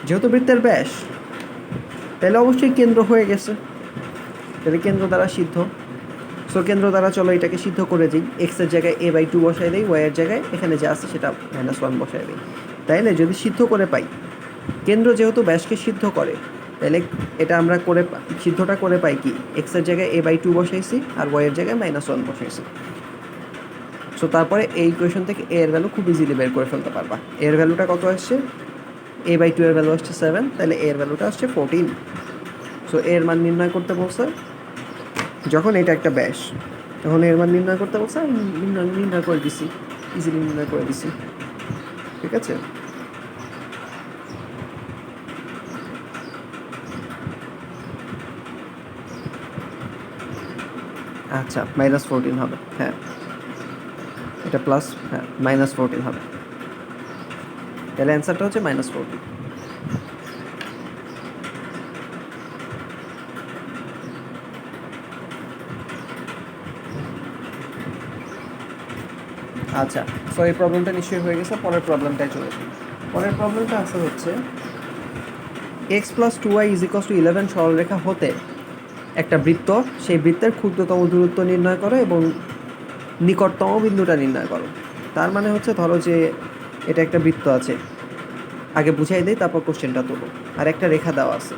যেহেতু বৃত্তের ব্যাস তাহলে অবশ্যই কেন্দ্র হয়ে গেছে, তাহলে কেন্দ্র দ্বারা সিদ্ধ। সো কেন্দ্র দ্বারা চলো এটাকে সিদ্ধ করে দিই, এক্সের জায়গায় a/2 বসাই দিই, ওয়াইয়ের জায়গায় এখানে যা আছে সেটা -1 বসাই দিই, তাইলে যদি সিদ্ধ করে পাই, কেন্দ্র যেহেতু ব্যাসকে সিদ্ধ করে, তাহলে এটা আমরা সিদ্ধটা করে পাই কি, এক্সের জায়গায় a/2 বসাইছি আর ওয়াইয়ের জায়গায় -1 বসাইছি। সো তারপরে এই ইকুয়েশন থেকে a এর ভ্যালু খুব ইজিলি বের করে ফেলতে পারবা। a এর ভ্যালুটা কত আসছে, a/2 এর ভ্যালু আসছে 7, তাহলে a এর ভ্যালুটা আসছে 14। সো a এর মান নির্ণয় করতে বলছে, যখন এটা একটা ব্যাস তখন এর মান নির্ণয় করতে বলছে, আমি নির্ণয় করে দিছি। ইজিলি নির্ণয় করে দিছি। ঠিক আছে, আচ্ছা -14 হবে, হ্যাঁ এটা প্লাস, হ্যাঁ -14 হবে, তাহলে অ্যান্সারটা হচ্ছে -14। আচ্ছা, সো এই প্রবলেমটা নিশ্চয়ই হয়ে গেছে। পরের প্রবলেমটায় চলে যাই। পরের প্রবলেমটা আছে হচ্ছে x+2y = 11 সরলরেখা হতে একটা বৃত্ত, সেই বৃত্তের ক্ষুদ্রতম দূরত্ব নির্ণয় করো এবং নিকটতম বিন্দুটা নির্ণয় করো। তার মানে হচ্ছে ধরো যে এটা একটা বৃত্ত আছে, আগে বুঝাই দেই তারপর কোশ্চেনটা তোলো। আর একটা রেখা দেওয়া আছে,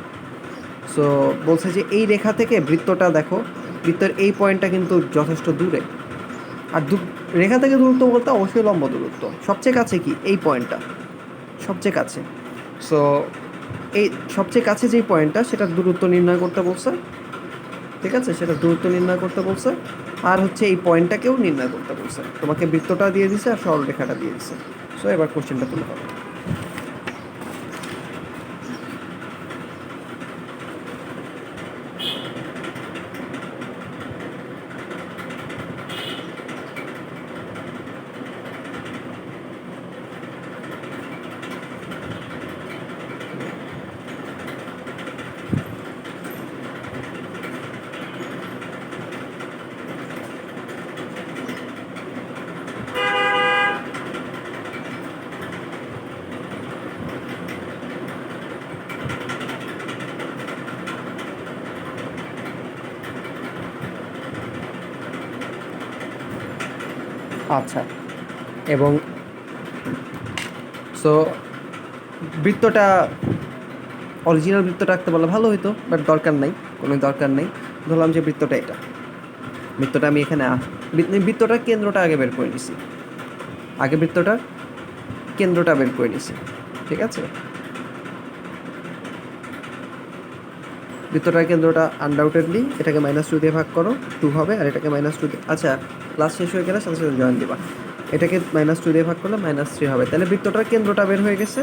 সো বলছে যে এই রেখা থেকে বৃত্তটা দেখো, বৃত্তের এই পয়েন্টটা কিন্তু যথেষ্ট দূরে। আর রেখা থেকে দূরত্ব বলতে অবশ্যই লম্ব দূরত্ব। সবচেয়ে কাছে কি এই পয়েন্টটা, সবচেয়ে কাছে। সো এই সবচেয়ে কাছে যেই পয়েন্টটা সেটার দূরত্ব নির্ণয় করতে বলছে। ঠিক আছে, সেটা দূরত্ব নির্ণয় করতে বলছে। আর হচ্ছে এই পয়েন্টটাকেও নির্ণয় করতে বলছে। তোমাকে বৃত্তটা দিয়ে দিছে আর সরলরেখাটা দিয়ে দিছে। সো এবার কোশ্চেনটা তুলে হবে। আচ্ছা, এবং সো বৃত্তটা অরিজিনাল বৃত্তটা আঁকতে বলে ভালো হতো, বাট দরকার নাই, কোনো দরকার নেই। ধরলাম যে বৃত্তটা এটা, বৃত্তটা আমি এখানে বৃত্তটার কেন্দ্রটা আগে বের করে নিছি, আগে বৃত্তটার কেন্দ্রটা বের করে নিছি। ঠিক আছে, বৃত্তটার কেন্দ্রটা আনডাউটেডলি এটাকে -2 দিয়ে ভাগ করো, 2 হবে। আর এটাকে -2 দিয়ে, আচ্ছা ক্লাস শেষ হয়ে গেলে সাথে সাথে জয়েন দিবা। এটাকে -2 দিয়ে ভাগ করলে -3 হবে। তাহলে বৃত্তটার কেন্দ্রটা বের হয়ে গেছে।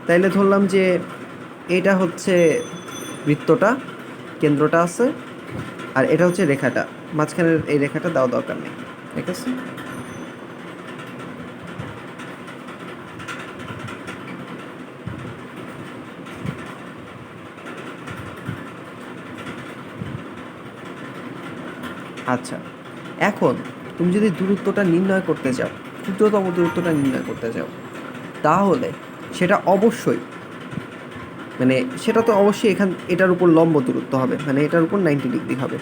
তাইলে ধরলাম যে এটা হচ্ছে বৃত্তটা, কেন্দ্রটা আছে, আর এটা হচ্ছে রেখাটা, মাঝখানের এই রেখাটা দেওয়া দরকার নেই। ঠিক আছে, আচ্ছা এখন তুমি যদি দূরত্বটা নির্ণয় করতে চাও, ক্ষুদ্রতম দূরত্বটা নির্ণয় করতে চাও, তাহলে সেটা অবশ্যই মানে সেটা তো অবশ্যই এটার উপর লম্ব দূরত্ব হবে, মানে এটার উপর 90 ডিগ্রি হবে।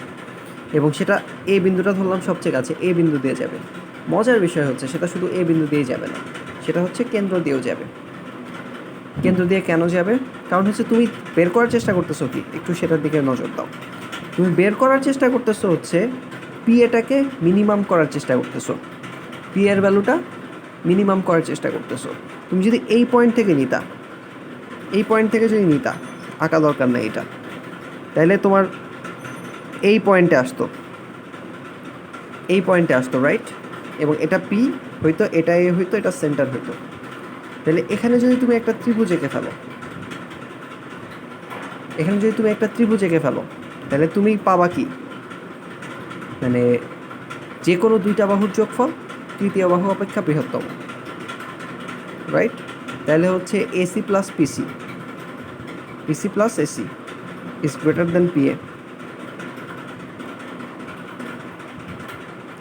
এবং সেটা এ বিন্দুটা ধরলাম সবচেয়ে কাছে, এ বিন্দু দিয়ে যাবে। মজার বিষয় হচ্ছে সেটা শুধু এ বিন্দু দিয়েই যাবে না, সেটা হচ্ছে কেন্দ্র দিয়েও যাবে। কেন্দ্র দিয়ে কেন যাবে? কারণ হচ্ছে তুমি বের করার চেষ্টা করতেছো কি, একটু সেটার দিকে নজর দাও। তুমি বের করার চেষ্টা করতেছো হচ্ছে পি এটাকে মিনিমাম করার চেষ্টা করতেছো, পি এর ভ্যালুটা মিনিমাম করার চেষ্টা করতেছো। তুমি যদি এই পয়েন্ট থেকে নিতা, এই পয়েন্ট থেকে যদি নিতা, আঁকা দরকার নেই এটা, তাহলে তোমার এই পয়েন্টে আসতো, এই পয়েন্টে আসতো, রাইট? এবং এটা পি হইতো, এটা এ হইতো, এটা সেন্টার হইতো। তাহলে এখানে যদি তুমি একটা ত্রিভুজ এঁকে ফেলো, এখানে যদি তুমি একটা ত্রিভুজ এঁকে ফেলো, তাহলে তুমি পাবা কি, মানে যে কোনো দুইটা বাহুর যোগফল তৃতীয় বাহু অপেক্ষা বৃহত্তম, রাইট? তাহলে হচ্ছে AC plus PC, PC plus AC is greater than PA.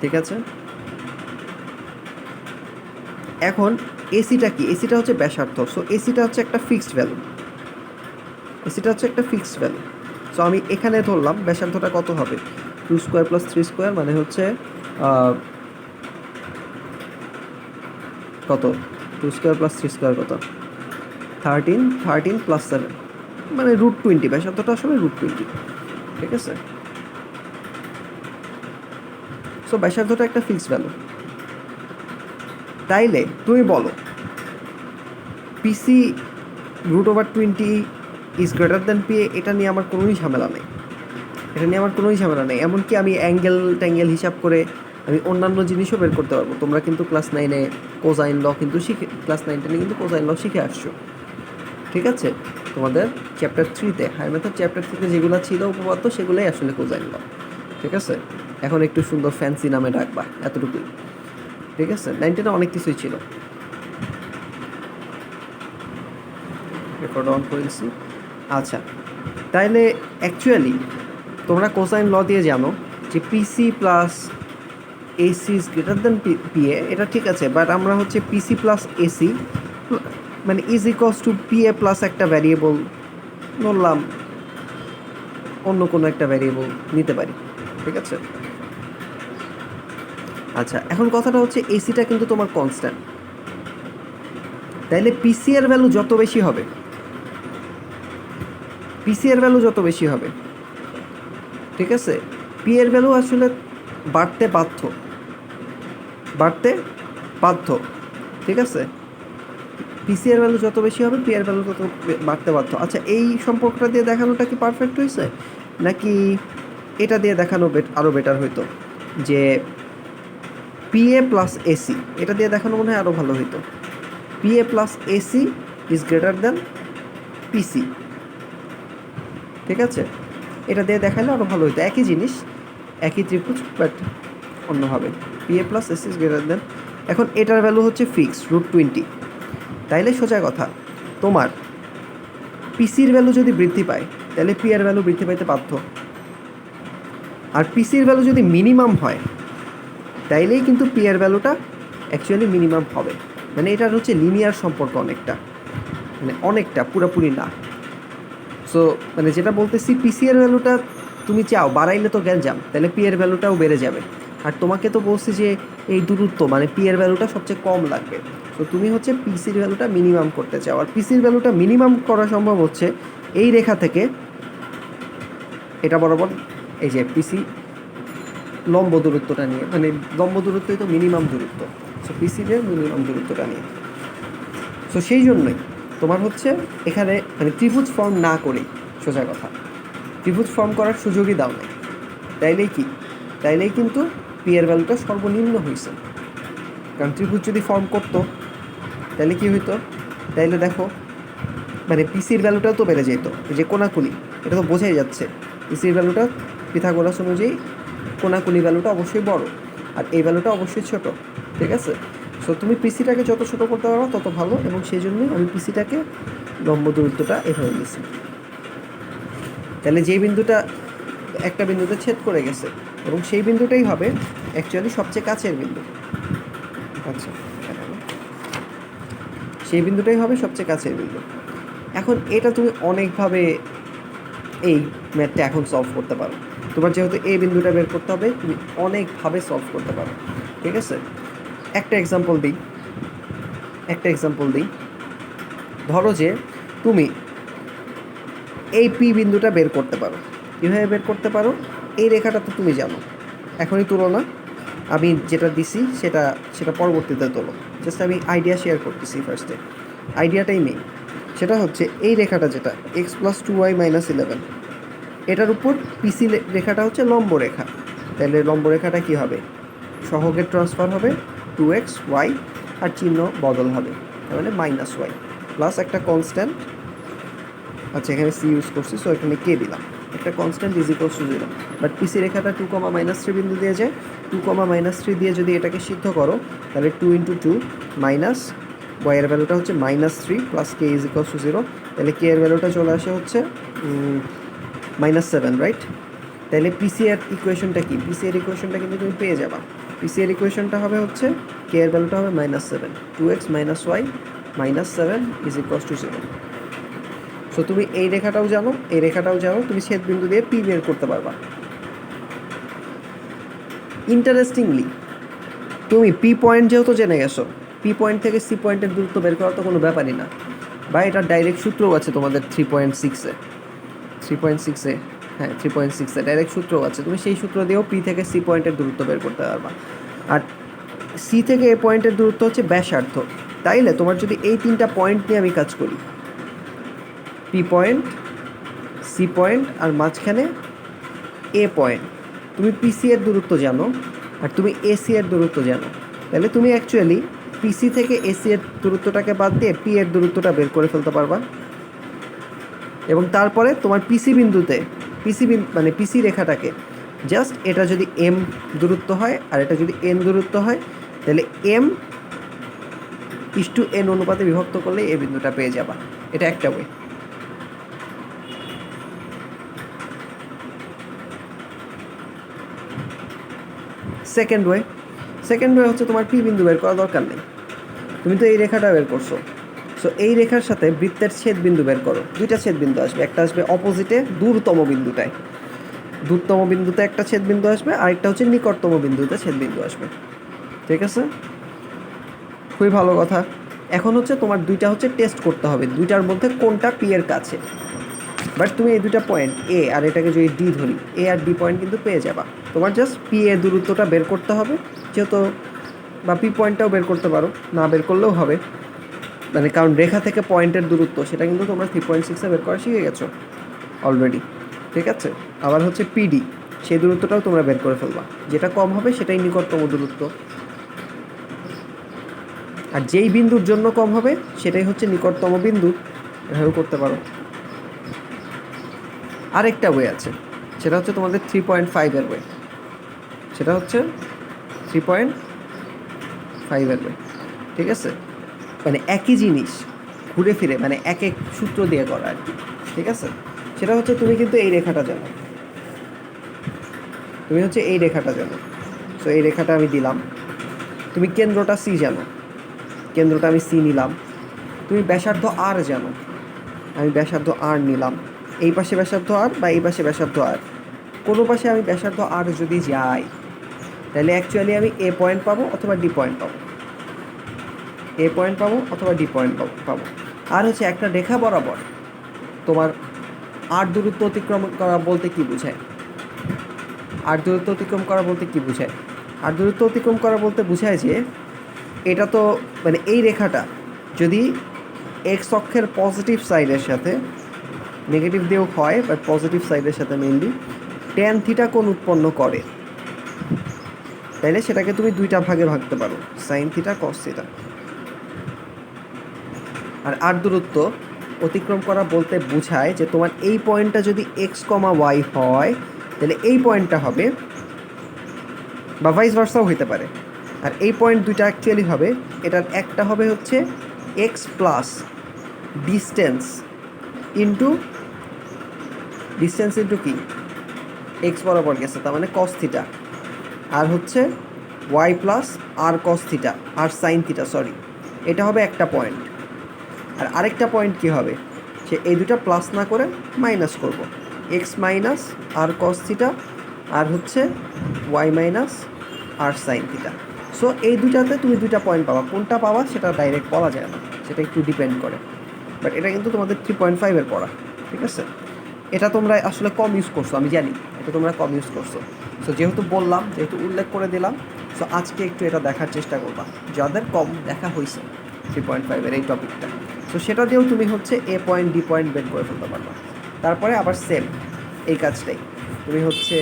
ঠিক আছে, এখন এসিটা কি? এসিটা হচ্ছে ব্যাসার্ধ। সো এসিটা হচ্ছে একটা ফিক্সড ভ্যালু, এসিটা হচ্ছে একটা ফিক্সড ভ্যালু। সো আমি এখানে ধরলাম ব্যাসার্ধটা কত হবে, 2² + 3² মানে হচ্ছে কত, 2² + 3² কত, 13 + 7 মানে √20। ব্যাসার্ধটা আসলে √20। ঠিক আছে, সো ব্যাসার্ধটা একটা ফিক্সড ভ্যালু। তাইলে তুমি বলো পিসি √20 ইজ গ্রেটার দ্যান পিএ, এটা নিয়ে আমার কোনোই ঝামেলা নেই, এটা নিয়ে আমার কোনোই ঝামেলা নেই। এমনকি আমি অ্যাঙ্গেল ট্যাঙ্গেল হিসাব করে আমি অন্যান্য জিনিসও বের করতে পারবো। তোমরা কিন্তু ক্লাস 9-এ কোসাইন ল কিন্তু ক্লাস 9-10-এ কিন্তু কোসাইন ল শিখে আসছো, ঠিক আছে? তোমাদের চ্যাপ্টার 3-তে হায়ার মেথড চ্যাপ্টার 3-তে যেগুলো ছিল উপপাদ্য সেগুলোই আসলে কোসাইন ল, ঠিক আছে? এখন একটু সুন্দর ফ্যান্সি নামে ডাকবা, এতটুকুই, ঠিক আছে? 9-10-এ অনেক কিছুই ছিল। রেকর্ড অন করেছি। আচ্ছা, তাইলে অ্যাকচুয়ালি তোমরা কোসাইন ল দিয়ে জানো যে PC plus AC is greater than PA, এটা ঠিক আছে, বাট আমরা হচ্ছে পিসি প্লাস এসি মানে is equals to PA plus একটা ভ্যারিয়েবল ধরলাম, অন্য কোনো একটা ভ্যারিয়েবল নিতে পারি, ঠিক আছে? আচ্ছা, এখন কথাটা হচ্ছে এসিটা কিন্তু তোমার কনস্ট্যান্ট, তাইলে পিসি এর ভ্যালু যত বেশি হবে, পিসি এর ভ্যালু যত বেশি হবে, ঠিক আছে, পি এর ভ্যালু আসলে বাড়তে বাধ্য, বাড়তে বাধ্য, ঠিক আছে? পিসি এর ভ্যালু যত বেশি হবে পি এর ভ্যালু তত বাড়তে বাধ্য। আচ্ছা, এই সম্পর্কটা দিয়ে দেখানোটা কি পারফেক্ট হয়েছে, নাকি এটা দিয়ে দেখানো আরও বেটার হইতো যে পিএ প্লাস এসি, এটা দিয়ে দেখানো মনে হয় আরও ভালো হইতো। PA plus AC is greater than PC, ঠিক আছে? এটা দিয়ে দেখালে আরও ভালো হইতো, একই জিনিস, একই ত্রিভুজ, বাট অন্যভাবে। PA plus AC is greater than, এখন এটার ভ্যালু হচ্ছে ফিক্সড √20, তাইলে সোজা কথা, তোমার পিসির ভ্যালু যদি বৃদ্ধি পায় তাহলে পি এর ভ্যালু বৃদ্ধি পাইতে বাধ্য, আর পিসির ভ্যালু যদি মিনিমাম হয় তাইলেই কিন্তু পি এর ভ্যালুটা অ্যাকচুয়ালি মিনিমাম হবে। মানে এটার হচ্ছে লিনিয়ার সম্পর্ক অনেকটা, মানে অনেকটা, পুরোপুরি না। সো মানে যেটা বলতেছি, পিসি এর ভ্যালুটা তুমি চাও বাড়াইলে তো গ্যাঞ্জাম, তাহলে পি এর ভ্যালুটাও বেড়ে যাবে। আর তোমাকে তো বলছি যে এই দূরত্ব মানে পি এর ভ্যালুটা সবচেয়ে কম লাগবে, তো তুমি হচ্ছে পিসির ভ্যালুটা মিনিমাম করতে চাও। আর পিসির ভ্যালুটা মিনিমাম করা সম্ভব হচ্ছে এই রেখা থেকে এটা বরাবর, এই যে পিসি লম্ব দূরত্বটা নিয়ে, মানে লম্ব দূরত্বই তো মিনিমাম দূরত্ব, সো পিসির মিনিমাম দূরত্বটা নিয়ে। সো সেই জন্যই তোমার হচ্ছে এখানে মানে ত্রিভুজ ফর্ম না করেই, সোজা কথা, ত্রিভুজ ফর্ম করার সুযোগই দাও নাই, তাইলেই কি, তাইলেই কিন্তু পি এর ভ্যালুটা সর্বনিম্ন হয়েছে। কারণ ত্রিভুজ যদি ফর্ম করতো তাহলে কি হইতো, তাইলে দেখো মানে পিসির ভ্যালুটাও তো বেড়ে যেত, যে কোনাকুনি, এটা তো বোঝাই যাচ্ছে পিসির ভ্যালুটা পিথাগোরাস অনুযায়ী কোনাকুনি ভ্যালুটা অবশ্যই বড়, আর এই ভ্যালুটা অবশ্যই ছোট, ঠিক আছে? সো তুমি পিসিটাকে যত ছোটো করতে পারো তত ভালো, এবং সেই জন্যই আমি পিসিটাকে লম্ব দূরত্বটা এভাবে নিয়েছি। তাহলে যেই বিন্দুটা একটা বিন্দুতে ছেদ করে গেছে এবং সেই বিন্দুটাই হবে অ্যাকচুয়ালি সবচেয়ে কাছের বিন্দু, আচ্ছা সেই বিন্দুটাই হবে সবচেয়ে কাছের বিন্দু। এখন এটা তুমি অনেকভাবে এই ম্যাথটা এখন সলভ করতে পারো, তোমার যেহেতু এই বিন্দুটা বের করতে হবে তুমি অনেকভাবে সলভ করতে পারো, ঠিক আছে? একটা এক্সাম্পল দিই, ধরো যে তুমি এই পি বিন্দুটা বের করতে পারো। কীভাবে বের করতে পারো, এই রেখাটা তো তুমি জানো, এখনই তুলো না, আমি যেটা দিছি সেটা পরবর্তীতে তোলো, জাস্ট আমি আইডিয়া শেয়ার করতেছি। ফার্স্টে আইডিয়াটাই মেইন, সেটা হচ্ছে এই রেখাটা যেটা x+2y - 11, এটার উপর পিসি রেখাটা হচ্ছে লম্ব রেখা, তাহলে লম্ব রেখাটা কী হবে, সহগের ট্রান্সফার হবে 2xy, আর চিহ্ন বদল হবে, তার মানে -y প্লাস একটা কনস্ট্যান্ট, আচ্ছা এখানে সি ইউজ করছি, সো এখানে কে দিলাম, একটা constant is equals to 0। But PC রেখাটা 2, -3 বিন্দু দিয়ে যায়, 2, -3 দিয়ে যদি এটাকে সিদ্ধ করো তাহলে 2 × 2 মাইনাস y এর ভ্যালুটা হচ্ছে -3 plus K is equals to 0, তাহলে কে এর ভ্যালুটা চলে আসে হচ্ছে -7, রাইট? তাহলে পিসি এর ইকুয়েশনটা কি, পিসি এর ইকুয়েশনটা কিন্তু তুমি পেয়ে যাবা। পিসি এর ইকুয়েশনটা হবে হচ্ছে কে এর ভ্যালুটা হবে -7, 2x - y -7 is equals to 0। So তুমি এই রেখাটাও জানো, এই রেখাটাও জানো, তুমি ছেদ বিন্দু দিয়ে পি বের করতে পারবা। ইন্টারেস্টিংলি তুমি পি পয়েন্ট যেহেতু জেনে গেছো, পি পয়েন্ট থেকে সি পয়েন্টের দূরত্ব বের করা তো কোনো ব্যাপারই না, বা এটার ডাইরেক্ট সূত্রও আছে তোমাদের 3.6-এ, হ্যাঁ 3.6-এ ডাইরেক্ট সূত্রও আছে, তুমি সেই সূত্র দিয়েও পি থেকে সি পয়েন্টের দূরত্ব বের করতে পারবা। আর সি থেকে এ পয়েন্টের দূরত্ব হচ্ছে ব্যাসার্ধ, তাইলে তোমার যদি এই 3টা পয়েন্ট নিয়ে আমি কাজ করি, পি পয়েন্ট, সি পয়েন্ট আর মাঝখানে এ পয়েন্ট, তুমি পিসি এর দূরত্ব জানো, আর তুমি এসি এর দূরত্ব জানো, তাহলে তুমি অ্যাকচুয়ালি পিসি থেকে এসি এর দূরত্বটাকে বাদ দিয়ে পি এর দূরত্বটা বের করে ফেলতে পারবা। এবং তারপরে তোমার পিসি বিন্দুতে মানে পিসি রেখাটাকে জাস্ট এটা যদি এম দূরত্ব হয় আর এটা যদি এন দূরত্ব হয়, তাহলে এম ইস টু এন অনুপাতে বিভক্ত করলে এই বিন্দুটা পেয়ে যাবা। এটা একটা ওয়ে। সেকেন্ড ওয়ে হচ্ছে তোমার পি বিন্দু বের করা দরকার নেই, তুমি তো এই রেখাটা বের করছো। সো এই রেখার সাথে বৃত্তের ছেদ বিন্দু বের করো। দুইটা ছেদ বিন্দু আসবে, একটা আসবে অপোজিটে দূরতম বিন্দুতে একটা ছেদ বিন্দু আসবে, আরেকটা হচ্ছে নিকটতম বিন্দুতে ছেদ বিন্দু আসবে। ঠিক আছে, খুবই ভালো কথা। এখন হচ্ছে তোমার দুইটা হচ্ছে টেস্ট করতে হবে, দুইটার মধ্যে কোনটা পি এর কাছে। বাট তুমি এই দুইটা পয়েন্ট এ আর এটাকে যদি ডি ধরি, এ আর ডি পয়েন্ট কিন্তু পেয়ে যাবা। তোমার জাস্ট পি এর দূরত্বটা বের করতে হবে যেহেতু, বা পি পয়েন্টটাও বের করতে পারো, না বের করলেও হবে, মানে কারণ রেখা থেকে পয়েন্টের দূরত্ব সেটা কিন্তু তোমরা 3.6 বের করা শিখে গেছো অলরেডি। ঠিক আছে, আবার হচ্ছে পিডি, সেই দূরত্বটাও তোমরা বের করে ফেলবা, যেটা কম হবে সেটাই নিকটতম দূরত্ব, আর যেই বিন্দুর জন্য কম হবে সেটাই হচ্ছে নিকটতম বিন্দু। এভাবেও করতে পারো। আরেকটা ওয়ে আছে, সেটা হচ্ছে তোমাদের 3.5 এর ওয়ে, সেটা হচ্ছে 3.5 এর ওয়ে। ঠিক আছে, মানে একই জিনিস ঘুরে ফিরে, মানে এক এক সূত্র দিয়ে করা আর কি। ঠিক আছে, সেটা হচ্ছে তুমি কিন্তু এই রেখাটা জানো, সো এই রেখাটা আমি দিলাম। তুমি কেন্দ্রটা সি জানো, কেন্দ্রটা আমি সি নিলাম। তুমি ব্যাসার্ধ আর জানো, আমি ব্যাসার্ধ আর নিলাম। এই পাশে ব্যাসার্ধ আর বা এই পাশে ব্যাসার্ধ আর, কোনো পাশে আমি ব্যাসার্ধ আর যদি যাই, তাহলে অ্যাকচুয়ালি আমি এ পয়েন্ট পাবো অথবা ডি পয়েন্ট পাবো, ডি পয়েন্ট পাবো। আর হচ্ছে একটা রেখা বরাবর তোমার আর দূরত্ব অতিক্রম করা বলতে কি বোঝায়? আর দূরত্ব অতিক্রম করা বলতে বোঝায় যে এটা তো মানে এই রেখাটা যদি এক্স অক্ষের পজিটিভ সাইডের সাথে, নেগেটিভ দিয়েও হয় বাট পজিটিভ সাইডের সাথে মেইনলি ট্যান থিটা কোণ উৎপন্ন করে, তাইলে সেটাকে তুমি দুইটা ভাগে ভাগতে পারো, সাইন থিটা কস থিটা। আর দূরত্ব অতিক্রম করা বলতে বোঝায় যে তোমার এই পয়েন্টটা যদি এক্স কমা ওয়াই হয়, তাহলে এই পয়েন্টটা হবে, বা ভাইস ভার্সাও হইতে পারে। আর এই পয়েন্ট দুইটা অ্যাকচুয়ালি হবে, এটার একটা হবে হচ্ছে এক্স প্লাস ডিস্টেন্স ইন্টু কি এক্স বরাবর গেছে, তার মানে কস থিটা। আর হচ্ছে ওয়াই প্লাস আর কস থিটা আর সাইন থিটা, সরি, এটা হবে একটা পয়েন্ট। আর আরেকটা পয়েন্ট কি হবে, সে এই দুটা প্লাস না করে মাইনাস করব, এক্স মাইনাস আর কস থিটা আর হচ্ছে ওয়াই মাইনাস আর সাইন থিটা। সো এই দুটাতে তুমি দুইটা পয়েন্ট পাবা, কোনটা পাবা সেটা ডাইরেক্ট বলা যায় না, সেটা একটু ডিপেন্ড করে। বাট এটা কিন্তু তোমাদের 3.5 এর পড়া। ঠিক আছে, এটা তোমরা আসলে কম ইউজ করছো, আমি জানি এটা তোমরা কম ইউজ করছো। সো যেহেতু বললাম, যেহেতু উল্লেখ করে দিলাম, সো আজকে একটু এটা দেখার চেষ্টা করবা যাদের কম দেখা হয়েছে 3.5 এর এই টপিকটা। সো সেটা দিয়েও তুমি হচ্ছে এ পয়েন্ট ডি পয়েন্ট বের করে ফেলতে পারবা। তারপরে আবার সেম এই কাজটাই তুমি হচ্ছে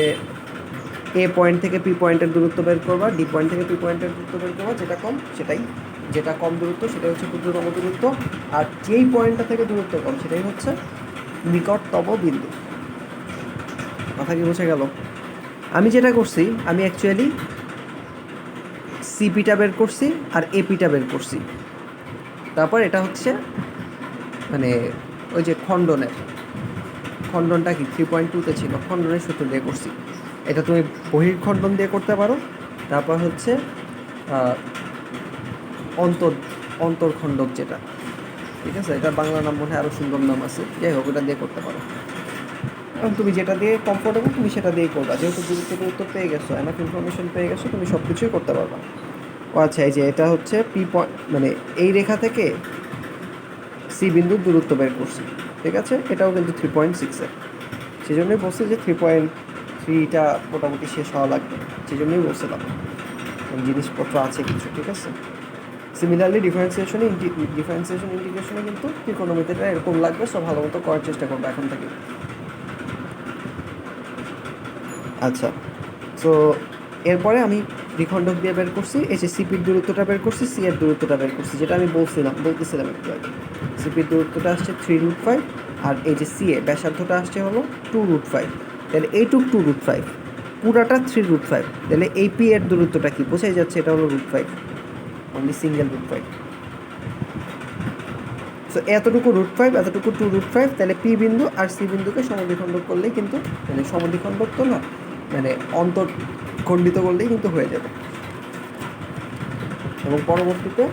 এ পয়েন্ট থেকে পি পয়েন্টের দূরত্ব বের করবা, ডি পয়েন্ট থেকে পি পয়েন্টের দূরত্ব বের করবা, যেটা কম সেটাই, যেটা কম দূরত্ব সেটাই হচ্ছে ক্ষুদ্রতম দূরত্ব, আর যেই পয়েন্টটা থেকে দূরত্ব কম সেটাই হচ্ছে নিকটতম বিন্দু। কথা কি বোঝা গেল? আমি যেটা করছি, আমি অ্যাকচুয়ালি সিপিটা বের করছি আর এপিটা বের করছি। তারপর এটা হচ্ছে মানে ওই যে খণ্ডনটা কি 3.2-তে ছিল, খণ্ডনের সূত্র দিয়ে করছি। এটা তুমি বহির্খণ্ডন দিয়ে করতে পারো, তারপর হচ্ছে অন্তর্খণ্ডক যেটা, ঠিক আছে, এটা বাংলা নাম মনে হয় আরও সুন্দর নাম আছে, যাই হোক ওটা দিয়ে করতে পারো। এবং তুমি যেটা দিয়ে কমফোর্টেবল তুমি সেটা দিয়েই করবা, যেহেতু গুরুত্বপূর্ণ উত্তর পেয়ে গেছো, এনাফ ইনফরমেশন পেয়ে গেছো, তুমি সব কিছুই করতে পারবা। ও আচ্ছা, এই যে এটা হচ্ছে পি পয়েন্ট, মানে এই রেখা থেকে সি বিন্দুর দূরত্ব বের করছি। ঠিক আছে, এটাও কিন্তু 3.6-এর, সেই জন্যই বলছি যে 3.3টা মোটামুটি শেষ হওয়া লাগবে, সেই জন্যই বলছিলাম জিনিসপত্র আছে কিছু। ঠিক আছে, সিমিলারলি ডিফারেন্সিয়েশন ইন্টিগ্রেশনে কিন্তু ত্রিকোণমিতিটা এরকম লাগবে, সব ভালো মতো করার চেষ্টা করবো এখন থেকে। আচ্ছা, তো এরপরে আমি দ্বিখণ্ডক দিয়ে বের করছি, এই যে সিপির দূরত্বটা বের করছি, সি এর দূরত্বটা বের করছি, যেটা আমি বলতেছিলাম একটু আগে। সিপির দূরত্বটা আসছে 3√5, আর এই যে সি এ ব্যাসার্ধটা আসছে হলো 2√5। তাহলে এইটুক 2√5, পুরাটা 3√5। তাহলে এই পি এর দূরত্বটা কি বোঝাই যাচ্ছে, এটা হলো √5, অনলি সিঙ্গেল √5। সো এতটুকু √5, এতটুকু 2√5। তাহলে পি বিন্দু আর সি বিন্দুকে সমদ্বিখণ্ডক করলেই কিন্তু, মানে সমদ্বিখণ্ডক তো না, মানে অন্তর্খণ্ডিত করলেই কিন্তু হয়ে যাবে। এবং পরবর্তীতে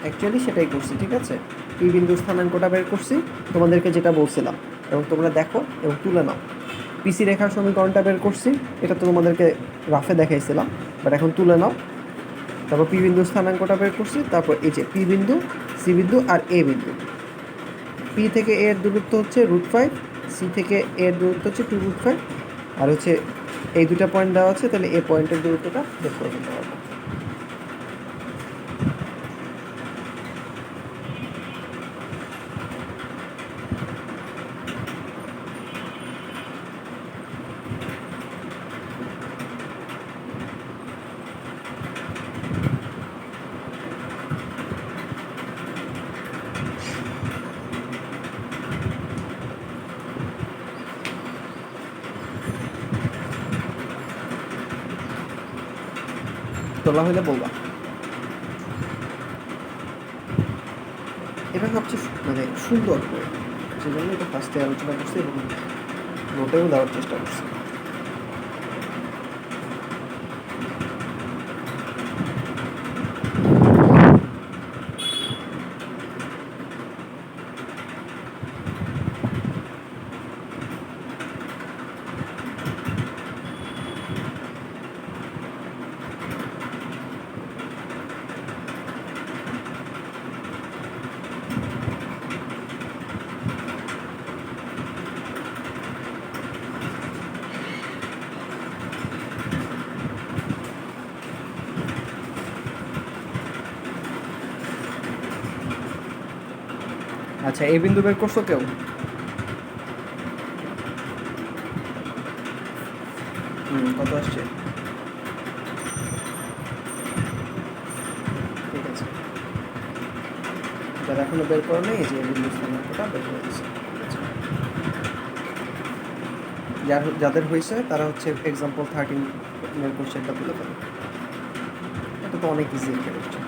অ্যাকচুয়ালি সেটাই করছি, ঠিক আছে। পি বিন্দুর স্থানাঙ্কটা বের করছি তোমাদেরকে যেটা বলছিলাম, এবং তোমরা দেখো এবং তুলে নাও। পিসি রেখার সমীকরণটা বের করছি, এটা তো তোমাদেরকে রাফে দেখাইছিলাম, বাট এখন তুলে নাও। তারপর পি বিন্দুর স্থানাঙ্কটা বের করছি, তারপর এই যে পি বিন্দু, সি বিন্দু আর এ বিন্দু। পি থেকে এর দূরত্ব হচ্ছে √5, সি থেকে এর দূরত্ব হচ্ছে 2√5, আর হচ্ছে এই দুটা পয়েন্ট দেওয়া আছে, তাহলে এ পয়েন্টের দূরত্বটা বের করে ফেলতে পারবো। তোলা হলে বলবা। এটা সবচেয়ে মানে সুন্দর করে, সেজন্য এটা ফার্স্টে আলোচনা করছি এবং নোটেও দেওয়ার চেষ্টা করছি। আচ্ছা, এই বিন্দু বের করছো কেউ? কত আসছে? ঠিক আছে, যারা এখনো বের করো নেই, এই যে বিন্দু স্থানাঙ্কটা বের করে দিচ্ছে। যাদের হয়েছে তারা হচ্ছে এক্সাম্পল 13 এর কোশ্চেনটা তুলে ফেলো। এটা তো অনেক ইজি একটা কোশ্চেন।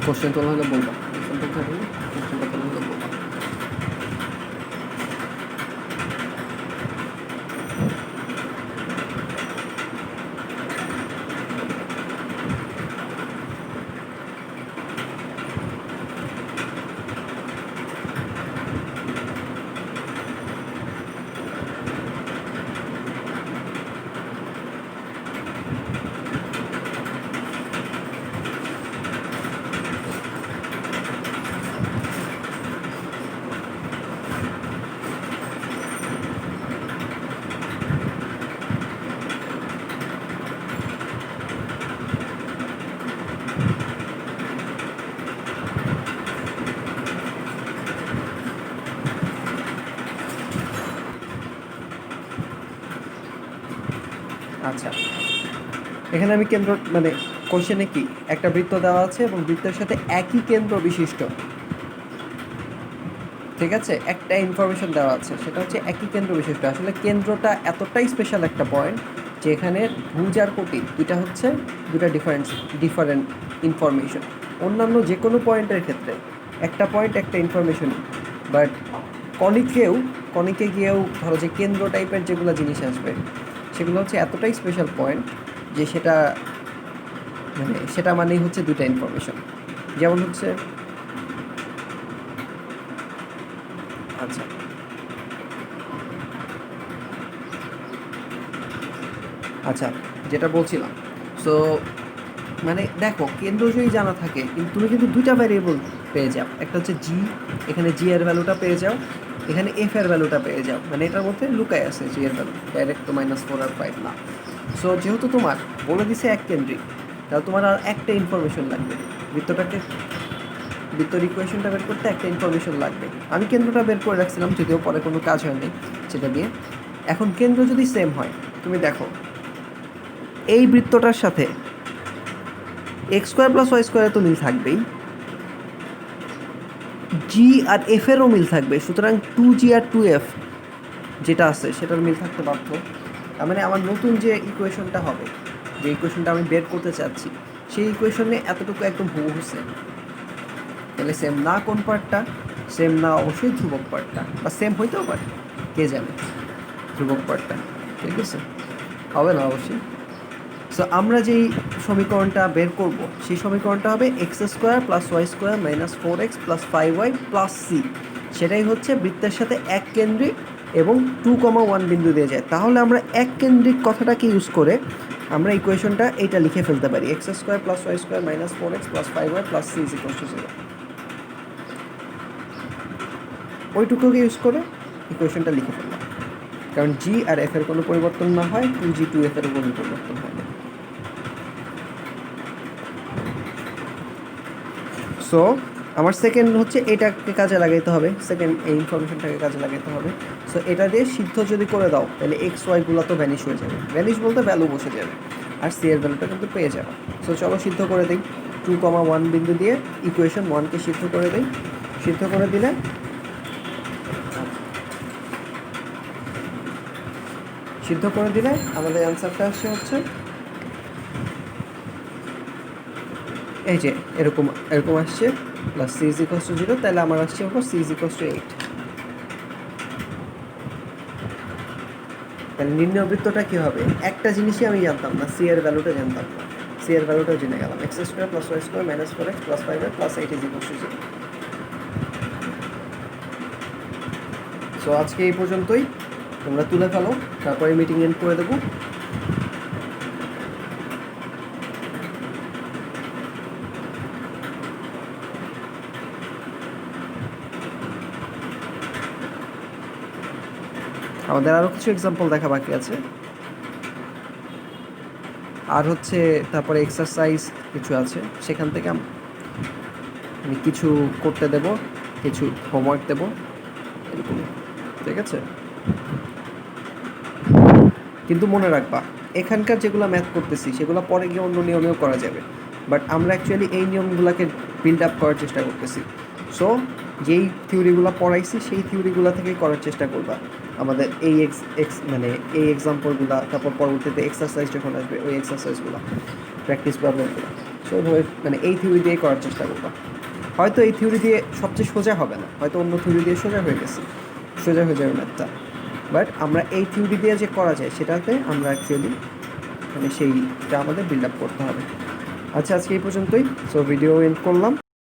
কোশ্চেন তোলা হলে বলবা, কোশ্চেনটা তোলা হলে বলবা। আচ্ছা, এখানে আমি কেন্দ্র, মানে কোশ্চেনে কি একটা বৃত্ত দেওয়া আছে এবং বৃত্তের সাথে একই কেন্দ্র বিশিষ্ট, ঠিক আছে, একটা ইনফরমেশন দেওয়া আছে, সেটা হচ্ছে একই কেন্দ্র বিশিষ্ট। আসলে কেন্দ্রটা এতটাই স্পেশাল একটা পয়েন্ট যে এখানে ভুজ আর কোটি দুইটা হচ্ছে দুটা ডিফারেন্ট ইনফরমেশন। অন্যান্য যে কোনো পয়েন্টের ক্ষেত্রে একটা পয়েন্ট একটা ইনফরমেশন, বাট কনিকে গিয়েও ধরো যে কেন্দ্র টাইপের যেগুলো জিনিস আসবে সেগুলো হচ্ছে এতটাই স্পেশাল পয়েন্ট যে সেটা মানেই হচ্ছে দুটা ইনফরমেশন। যেমন হচ্ছে আচ্ছা আচ্ছা যেটা বলছিলাম, সো মানে দেখো কেন্দ্র যদি জানা থাকে কিন্তু তুমি কিন্তু দুইটা ভ্যারিয়েবল পেয়ে যাও, একটা হচ্ছে জি, এখানে জি এর ভ্যালুটা পেয়ে যাও, এখানে এফ এর ভ্যালুটা পেয়ে যাও, মানে এটার মধ্যে লুকায় আছে জি এর ভ্যালু, ডাইরেক্ট তো -4 আর 5 না। সো যেহেতু তোমার বলে দিছে এক কেন্দ্রিক, তাহলে তোমার আর একটা ইনফরমেশন লাগবে বৃত্তর ইকুয়েশনটা বের করতে একটা ইনফরমেশন লাগবে। আমি কেন্দ্রটা বের করে রাখছিলাম, যদিও পরে কোনো কাজ হয়নি সেটা দিয়ে। এখন কেন্দ্র যদি সেম হয়, তুমি দেখো এই বৃত্তটার সাথে এক্স স্কোয়ার প্লাস ওয়াই স্কোয়ারে তো মিল থাকবেই, জি আর এফ এরও মিল থাকবে, সুতরাং 2g আর 2f যেটা আছে সেটার মিল থাকতে বাধ্য। তার মানে আমার নতুন যে ইকুয়েশনটা হবে, যে ইকুয়েশনটা আমি বের করতে চাচ্ছি, সেই ইকুয়েশনে এতটুকু একদম হুবহু সেম। তাহলে সেম না কোন পার্টটা? সেম না অবশ্যই ধ্রুবক পার্টটা, বা সেম হইতেও পারে, কে জানে, ধ্রুবক পার্টটা। ঠিক আছে, হবে না অবশ্যই। সো আমরা যেই সমীকরণটা বের করব সেই সমীকরণটা হবে x square plus Y square minus 4x plus 5y plus c. সেটাই হচ্ছে বৃত্তের সাথে এক কেন্দ্রিক এবং 2,1 বিন্দু দিয়ে যায়। তাহলে আমরা এক কেন্দ্রিক কথাটাকে ইউজ করে আমরা ইকুয়েশনটা এইটা লিখে ফেলতে পারি, X square plus Y square minus 4x plus 5y plus C is equal to 0। ওইটুকুকে ইউজ করে ইকুয়েশনটা লিখে ফেললাম, কারণ জি আর এফ এর কোনো পরিবর্তন না হয়, 2g 2f এর কোনো পরিবর্তন হয় না। সো আমার সেকেন্ড হচ্ছে এটাকে কাজে লাগাইতে হবে, সেকেন্ড এই ইনফরমেশনটাকে কাজে লাগাইতে হবে। সো এটা দিয়ে সিদ্ধ যদি করে দাও তাহলে এক্স ওয়াইগুলো তো ভ্যানিশ হয়ে যাবে, ভ্যানিশ বলতে ভ্যালু বসে যাবে, আর সি এর ভ্যালুটা কিন্তু পেয়ে যাবে। সো চলো সিদ্ধ করে দিই, 2,1 বিন্দু দিয়ে ইকুয়েশন 1কে সিদ্ধ করে দিই। সিদ্ধ করে দিলে আমাদের অ্যান্সারটা আসছে হচ্ছে এই যে এরকম এরকম আসছে, plus C is equals to 0। তাহলে আমার আসছে হলো সি ইজ ইকুয়ালস টু 8। তাহলে নির্ণয় বৃত্তটা কী হবে? একটা জিনিসই আমি জানতাম না, সি এর ভ্যালুটা জানতাম না, সি এর ভ্যালুটাও জেনে গেলাম, x square plus Y square minus 4x plus 5y plus 8 is equals to 0। So আজকে এই পর্যন্তই, তোমরা তুলে ফেলো, তারপরে মিটিং এন্ড করে দেবো। আমাদের আরও কিছু এক্সাম্পল দেখা বাকি আছে, আর হচ্ছে তারপরে এক্সারসাইজ কিছু আছে, সেখান থেকে আমি কিছু করতে দেব, কিছু হোমওয়ার্ক দেব, এরকম। ঠিক আছে, কিন্তু মনে রাখবা এখানকার যেগুলো ম্যাথ করতেছি সেগুলো পরে গিয়ে অন্য নিয়মেও করা যাবে, বাট আমরা অ্যাকচুয়ালি এই নিয়মগুলোকে বিল্ড আপ করার চেষ্টা করতেছি। সো যেই থিওরিগুলো পড়াইছি সেই থিওরিগুলো থেকেই করার চেষ্টা করবা, আমাদের এই মানে এই এক্সাম্পলগুলো, তারপর পরবর্তীতে এক্সারসাইজ যখন আসবে ওই এক্সারসাইজগুলো, প্র্যাকটিস প্রবলেমগুলো, সো মানে এই থিওরি দিয়েই করার চেষ্টা করবা। হয়তো এই থিওরি দিয়ে সবচেয়ে সোজা হবে না, হয়তো অন্য থিওরি দিয়ে সোজা হয়ে যাবে ম্যাথটা, বাট আমরা এই থিওরি দিয়ে যে করা যায় সেটাতে আমরা অ্যাকচুয়ালি মানে সেইটা আমাদের বিল্ড আপ করতে হবে। আচ্ছা, আজকে এই পর্যন্তই। সো ভিডিও এন্ড করলাম।